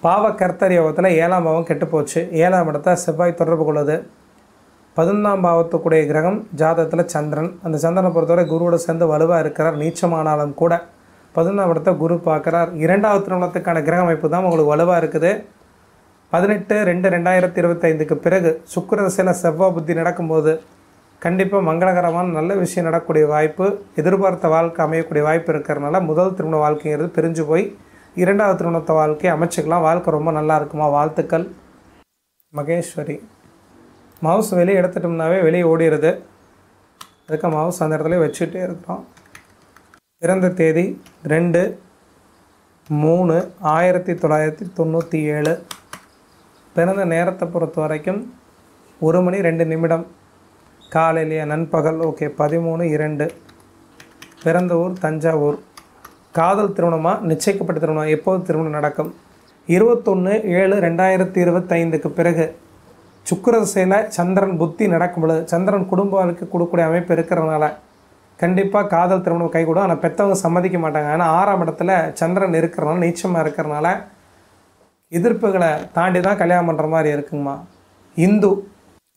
பாவ கர்த்தர் யோகத்தில் 7ஆம் பாவம் கெட்டுப்போச்சு. 7ஆம் இடத்தை செவ்வாய் தொடர்பு கொள்ளுது. 11ஆம் பாவத்துக்குடைய கிரகம் ஜாதகத்தில் சந்திரன். அந்த சந்திரனை பொறுத்தவரை குருவோடு சேர்ந்து வலுவாக இருக்கிறார். நீச்சமானாலும் கூட 11ஆம் இடத்தை குரு பார்க்குறார். 2வது திருமணத்துக்கான கிரக அமைப்பு தான் உங்களுக்கு வலுவாக இருக்குது. 18/2/2025 பிறகு சுக்கிர திசையில் செவ்வாய் புத்தி நடக்கும்போது கண்டிப்பாக மங்களகரமான நல்ல விஷயம் நடக்கக்கூடிய வாய்ப்பு, எதிர்பார்த்த வாழ்க்கை அமையக்கூடிய வாய்ப்பு இருக்கிறதுனால முதல் திருமண வாழ்க்கைங்கிறது பிரிஞ்சு போய் 2வது திருமணத்தை வாழ்க்கையை அமைச்சிக்கலாம். வாழ்க்கை ரொம்ப நல்லா இருக்குமா? வாழ்த்துக்கள். மகேஸ்வரி. மவுஸ் வெளியே எடுத்துட்டோம்னாவே வெளியே ஓடிடுது. அதுக்கு மவுஸ் அந்த இடத்துல வச்சுக்கிட்டே இருக்கிறோம். பிறந்த தேதி 2/3/1997. பிறந்த நேரத்தை பொறுத்த வரைக்கும் 1 மணி 2 நிமிடம் காலையிலேயே நண்பகல். ஓகே, 13/2. பிறந்த ஊர் தஞ்சாவூர். காதல் திருமணமாக நிச்சயிக்கப்பட்ட திருமணம். எப்போது திருமணம் நடக்கும்? 21/7/2025 பிறகு சுக்கிர திசையில் சந்திரன் புத்தி நடக்கும் பொழுது சந்திரன் குடும்ப வாழ்க்கை கொடுக்கக்கூடிய அமைப்பு இருக்கிறதுனால கண்டிப்பாக காதல் திருமணம் கைகூடும். ஆனால் பெற்றவங்க சம்மதிக்க மாட்டாங்க. ஆனால் 6ஆம் இடத்துல சந்திரன் இருக்கிறனால நீச்சமாக இருக்கிறனால எதிர்ப்புகளை தாண்டி தான் கல்யாணம் பண்ணுற மாதிரி இருக்குங்கம்மா. இந்து.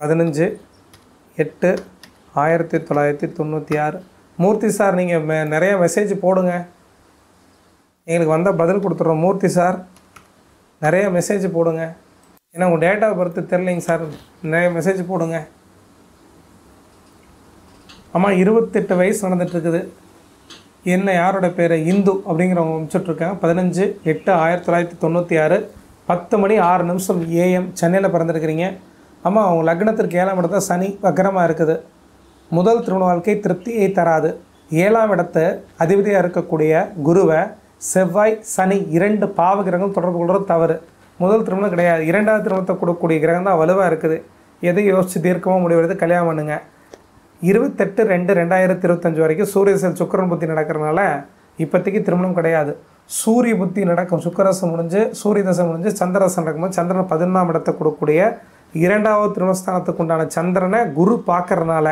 15/8/1996. மூர்த்தி சார், நீங்கள் நிறைய மெசேஜ் போடுங்க, எங்களுக்கு வந்தால் பதில் கொடுத்துட்றோம். மூர்த்தி சார் நிறைய மெசேஜ் போடுங்க. ஏன்னா உங்கள் டேட்டாவை பொறுத்து தெரிலிங்க சார், நிறைய மெசேஜ் போடுங்க. ஆமாம், 28 வயசு நடந்துகிட்ருக்குது. என்ன, யாரோட பேர்? இந்து அப்படிங்கிறவங்க அனுப்பிச்சுட்ருக்காங்க. 15/8/1996 10 மணி 6 நிமிஷம் AM சென்னையில் பிறந்திருக்கிறீங்க. ஆமாம், அவங்க லக்னத்திற்கு 7ஆம் இடத்துல சனி வக்கரமாக இருக்குது. முதல் திருமண வாழ்க்கை திருப்தியை தராது. 7ஆம் இடத்தை அதிபதியாக இருக்கக்கூடிய குருவை செவ்வாய் சனி 2 பாவ கிரகங்கள் தொடர்பு கொள்வது தவறு. முதல் திருமணம் கிடையாது. 2வது திருமணத்தை கொடுக்கக்கூடிய கிரகம் தான் வலுவாக இருக்குது. எதை யோசித்து தீர்க்கமாக முடிவெடுத்து கல்யாணம் பண்ணுங்க. 28/2/2025 வரைக்கும் சூரிய திசை சுக்கிரன் புத்தி நடக்கிறதுனால இப்போதைக்கு திருமணம் கிடையாது. சூரிய புத்தி நடக்கும். சுக்கிரதசை முடிஞ்சு சூரிய தசை முடிஞ்சு சந்திரதசை நடக்கும்போது சந்திரன் 11ஆம் இடத்தை கொடுக்கக்கூடிய 2வது திருமணஸ்தானத்துக்கு உண்டான சந்திரனை குரு பார்க்கறதுனால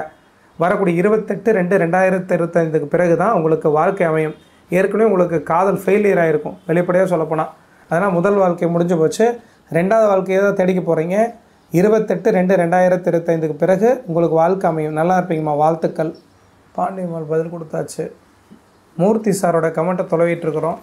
வரக்கூடிய 28/2/2025 பிறகு தான் உங்களுக்கு வாழ்க்கை அமையும். ஏற்கனவே உங்களுக்கு காதல் ஃபெயிலியர் ஆகிருக்கும் வெளிப்படையாக சொல்லப்போனால். அதனால் முதல் வாழ்க்கை முடிஞ்சு போச்சு. 2வது வாழ்க்கையை தான் தேடிக்க போகிறீங்க. 28/2/2025 பிறகு உங்களுக்கு வாழ்க்கை அமையும். நல்லா இருப்பீங்கம்மா. வாழ்த்துக்கள். பாண்டியம்மாள் பதில் கொடுத்தாச்சு. மூர்த்தி சாரோட கமெண்ட்டை தொலைவிட்டுருக்குறோம்.